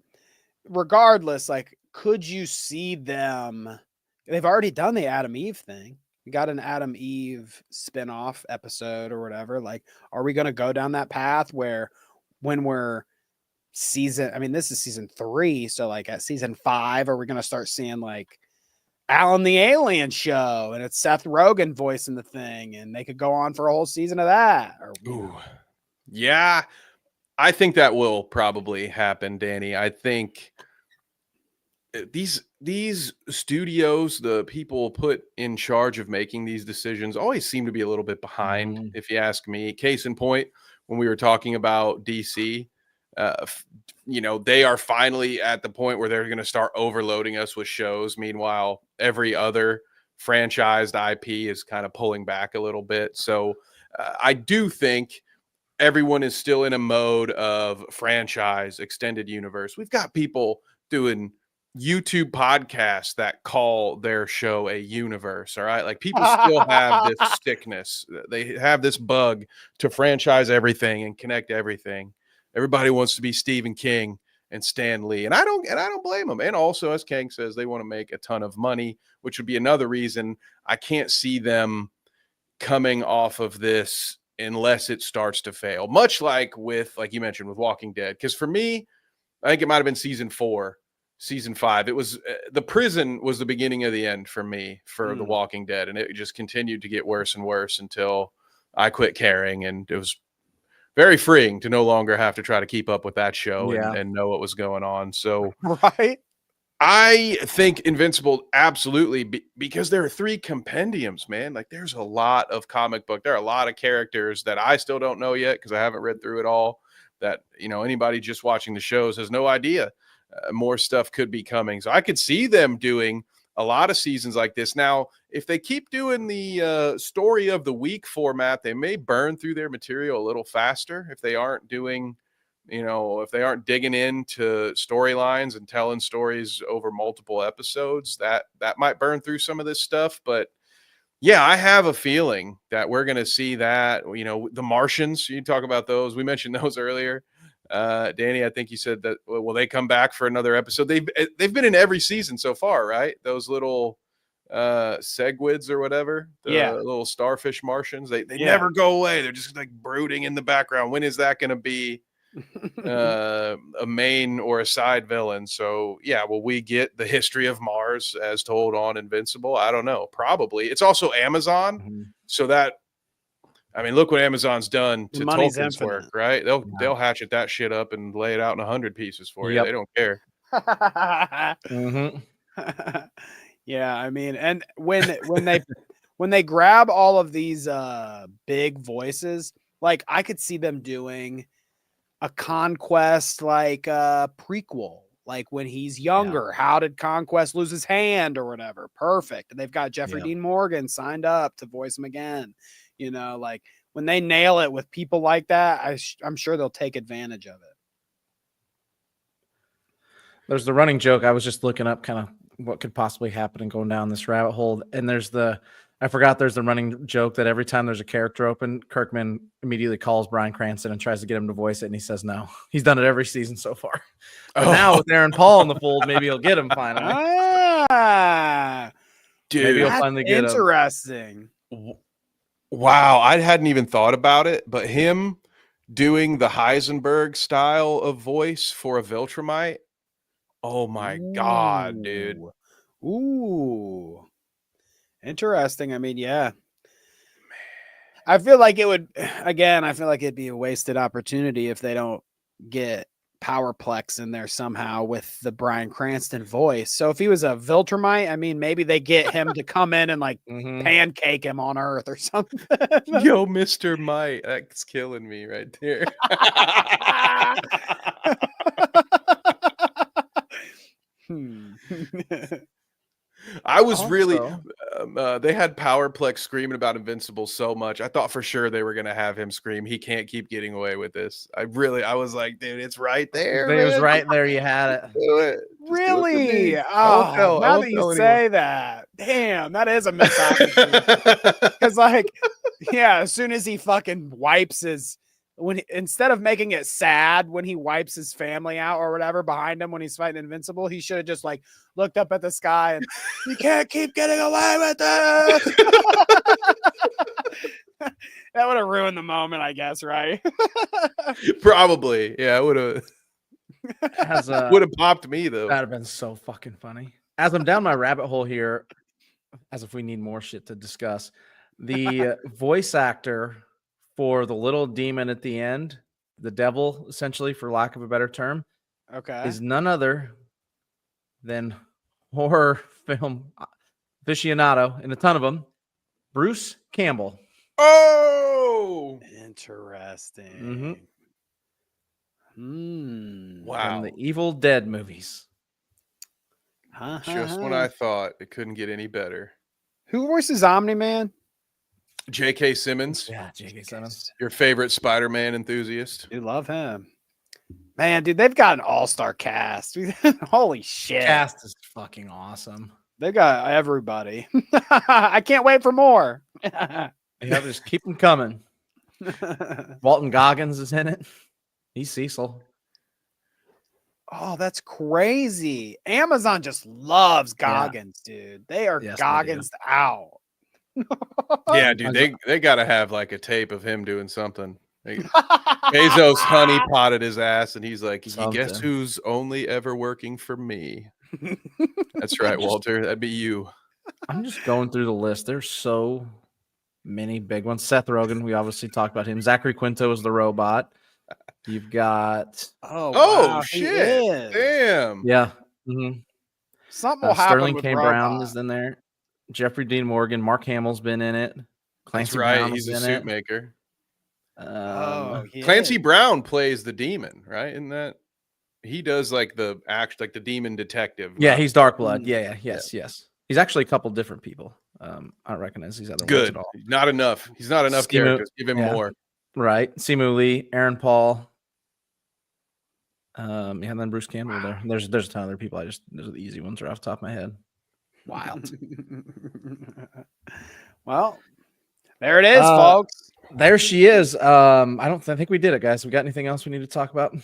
regardless, like, could you see them? They've already done the Adam Eve thing. We got an Adam Eve spinoff episode or whatever. Like, are we gonna go down that path where when we're this is season 3, so like at season 5, are we gonna start seeing like Alan the Alien show and it's Seth Rogen voicing the thing, and they could go on for a whole season of that? Yeah, I think that will probably happen, Danny. I think these studios, the people put in charge of making these decisions, always seem to be a little bit behind, if you ask me. Case in point, when we were talking about DC, they are finally at the point where they're going to start overloading us with shows. Meanwhile, every other franchised IP is kind of pulling back a little bit. So I do think everyone is still in a mode of franchise, extended universe. We've got people doing YouTube podcasts that call their show a universe. All right. Like people still have this sickness. They have this bug to franchise everything and connect everything. Everybody wants to be Stephen King and Stan Lee. And I don't blame them. And also, as Kang says, they want to make a ton of money, which would be another reason I can't see them coming off of this unless it starts to fail. Much like you mentioned, with Walking Dead. Because for me, I think it might have been season 4. Season 5, it was the prison was the beginning of the end for me for The Walking Dead, and it just continued to get worse and worse until I quit caring, and it was very freeing to no longer have to try to keep up with that show and know what was going on. So right, I think Invincible absolutely, because there are 3 compendiums, man. Like there's a lot of comic book. There are a lot of characters that I still don't know yet because I haven't read through it all. That anybody just watching the shows has no idea. More stuff could be coming. So I could see them doing a lot of seasons like this. Now, if they keep doing the story of the week format, they may burn through their material a little faster if they aren't doing, if they aren't digging into storylines and telling stories over multiple episodes, that might burn through some of this stuff. But yeah, I have a feeling that we're going to see that, the Martians, you talk about those. We mentioned those earlier. Danny, I think you said that, will they come back for another episode? They've been in every season so far, right? Those little segwids or whatever, the little starfish Martians, they never go away. They're just like brooding in the background. When is that going to be a main or a side villain? So yeah, will we get the history of Mars as told on Invincible? I don't know. Probably. It's also Amazon, so that, I mean, look what Amazon's done to Tolkien's work, right? They'll hatchet that shit up and lay it out in 100 pieces for you. They don't care. Yeah, I mean, and when they grab all of these big voices, like I could see them doing a Conquest prequel, like when he's younger. How did Conquest lose his hand or whatever? Perfect. And they've got Jeffrey Dean Morgan signed up to voice him again. Like when they nail it with people like that, I'm sure they'll take advantage of it. There's the running joke. I was just looking up kind of what could possibly happen and going down this rabbit hole. And there's the running joke that every time there's a character open, Kirkman immediately calls Bryan Cranston and tries to get him to voice it. And he says, no, he's done it every season so far. But now with Aaron Paul in the fold, maybe he'll get him finally. Dude, maybe he'll finally get him. Interesting. Wow, I hadn't even thought about it, but him doing the Heisenberg style of voice for a Viltrumite. Oh my God, dude. Ooh. Interesting. I mean, yeah. I feel like it'd be a wasted opportunity if they don't get Powerplex in there somehow with the Bryan Cranston voice. So if he was a Viltrumite, I mean, maybe they get him to come in and pancake him on Earth or something. Yo, Mr. Mite, that's killing me right there. I was really they had Powerplex screaming about Invincible so much. I thought for sure they were gonna have him scream, he can't keep getting away with this. I was like, dude, it's right there. It was right there. You had it. Do it. Really? Oh, now that you say that, damn, that is a missed opportunity. Because as soon as he fucking wipes instead of making it sad when he wipes his family out or whatever behind him when he's fighting Invincible, he should have just looked up at the sky and you can't keep getting away with this. That would have ruined the moment, I guess, right? Probably. Yeah, it would have popped me though. That'd have been so fucking funny. As I'm down my rabbit hole here, as if we need more shit to discuss, the voice actor for the little demon at the end, the devil, essentially, for lack of a better term, is none other than horror film aficionado, and a ton of them, Bruce Campbell. Oh, interesting. Wow. From the Evil Dead movies. Just when I thought it couldn't get any better. Who voices Omni-Man? J.K. Simmons. Yeah, J.K. Simmons. Your favorite Spider-Man enthusiast. You love him. Man, dude, they've got an all-star cast. Holy shit. Cast is fucking awesome. They got everybody. I can't wait for more. Yeah, just keep them coming. Walton Goggins is in it. He's Cecil. Oh, that's crazy. Amazon just loves Goggins, dude. They are Goggins out. Yeah, dude, they got to have like a tape of him doing something. Bezos honey potted his ass, and he's like, guess who's only ever working for me? That's right, Walter. That'd be you. I'm just going through the list. There's so many big ones. Seth Rogen, we obviously talked about him. Zachary Quinto is the robot. You've got wow, shit, damn, yeah. Mm-hmm. Something will happen. Sterling K. Brown is in there. Jeffrey Dean Morgan, Mark Hamill's been in it. Clancy Brown he's a suit maker. Clancy Brown plays the demon, right? In that he does like the the demon detective. Yeah, he's Darkblood. Yeah, yes. He's actually a couple different people. I don't recognize these other ones at all. Not enough. He's not enough characters. Give him more. Right. Simu Lee, Aaron Paul. And then Bruce Campbell there. There's a ton of other people. Those are the easy ones right off the top of my head. Wild. Well, there it is, folks. There she is. I think we did it, guys. We got anything else we need to talk about?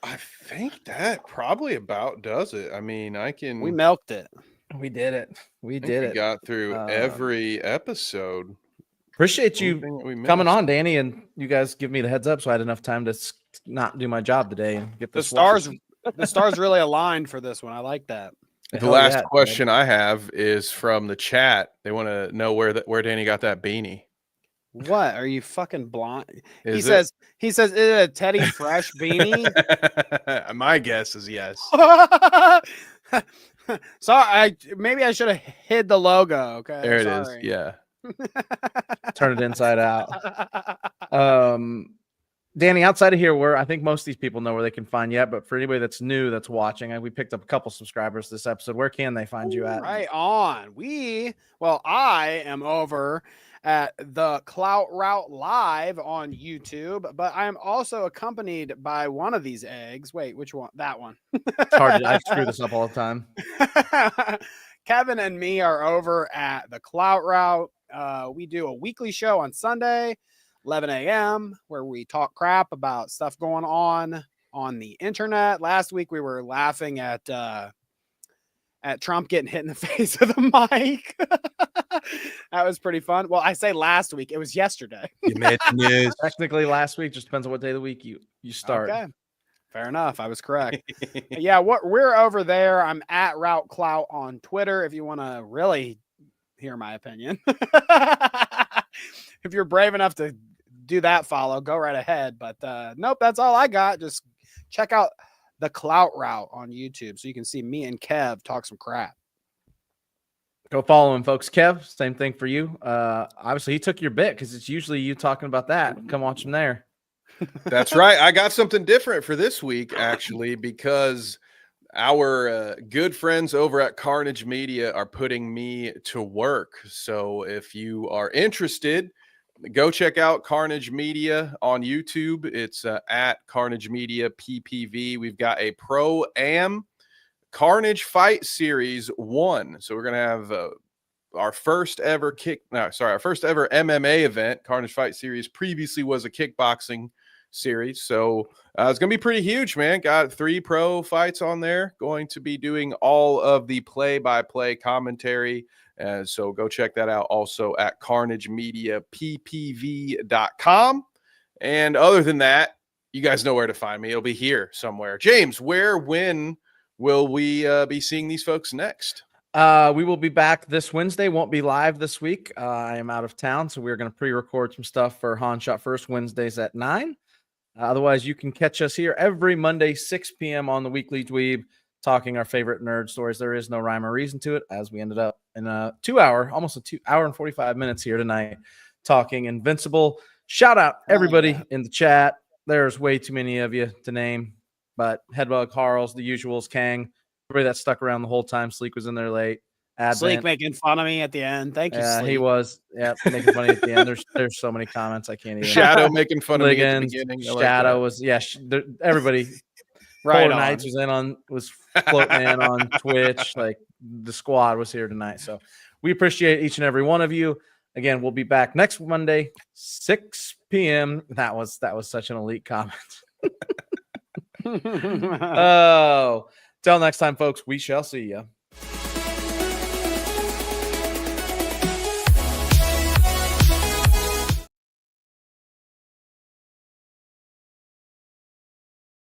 I think that probably about does it. I mean, we milked it. We did it. We got through every episode. Appreciate you coming on, Danny, and you guys give me the heads up so I had enough time to not do my job today and get this. The stars really aligned for this one. I like that. The last question I have is from the chat. They want to know where Danny got that beanie. What? Are you fucking blind? He says, is it a Teddy Fresh beanie? My guess is yes. Sorry, maybe I should have hid the logo. Okay. There it is. Yeah. Turn it inside out. Danny, outside of here, where I think most of these people know where they can find you at, but for anybody that's new that's watching, we picked up a couple subscribers this episode. Where can they find you at? Right on. I am over at the Clout Route Live on YouTube, but I am also accompanied by one of these eggs. Wait, which one? That one. It's hard. I screw this up all the time. Kevin and me are over at the Clout Route. We do a weekly show on Sunday, 11 a.m., where we talk crap about stuff going on the internet. Last week we were laughing at Trump getting hit in the face with a mic. That was pretty fun. Well, I say last week, it was yesterday. You made the news. Technically last week, just depends on what day of the week you start. Okay. Fair enough. I was correct. Yeah, we're over there. I'm at Route Clout on Twitter if you want to really hear my opinion. If you're brave enough to do that follow, go right ahead. But nope, that's all I got. Just check out the Clout Route on YouTube so you can see me and Kev talk some crap. Go follow him, folks. Kev, same thing for you. Obviously, he took your bit because it's usually you talking about that. Come watch him there. That's right. I got something different for this week, actually, because our good friends over at Carnage Media are putting me to work. So if you are interested, go check out Carnage Media on YouTube. It's at Carnage Media PPV. We've got a Pro-Am Carnage Fight Series 1. So we're going to have our first ever MMA event. Carnage Fight Series previously was a kickboxing series. So it's going to be pretty huge, man. Got 3 pro fights on there. Going to be doing all of the play-by-play commentary. So go check that out also at carnagemediappv.com. And other than that, you guys know where to find me. It'll be here somewhere. James, when will we be seeing these folks next? We will be back this Wednesday. Won't be live this week. I am out of town, so we're going to pre-record some stuff for Han Shot First Wednesdays at 9. Otherwise, you can catch us here every Monday, 6 p.m. on the Weekly Dweeb, talking our favorite nerd stories. There is no rhyme or reason to it, as we ended up in a 2 hour, almost a 2 hour and 45 minutes here tonight, talking Invincible. Shout out everybody in the chat. There's way too many of you to name, but Headbug, Harls, the usuals, Kang, everybody that stuck around the whole time. Sleek was in there late. Sleek making fun of me at the end. Thank you, Sleek. He was. Yeah, making fun of me at the end. There's so many comments I can't even. Shadow making fun of me at the beginning. Shadow was everybody. Right. Polar Knights was floating in on Twitch. Like the squad was here tonight. So we appreciate each and every one of you. Again, we'll be back next Monday, 6 p.m. That was such an elite comment. Oh, till next time, folks. We shall see you.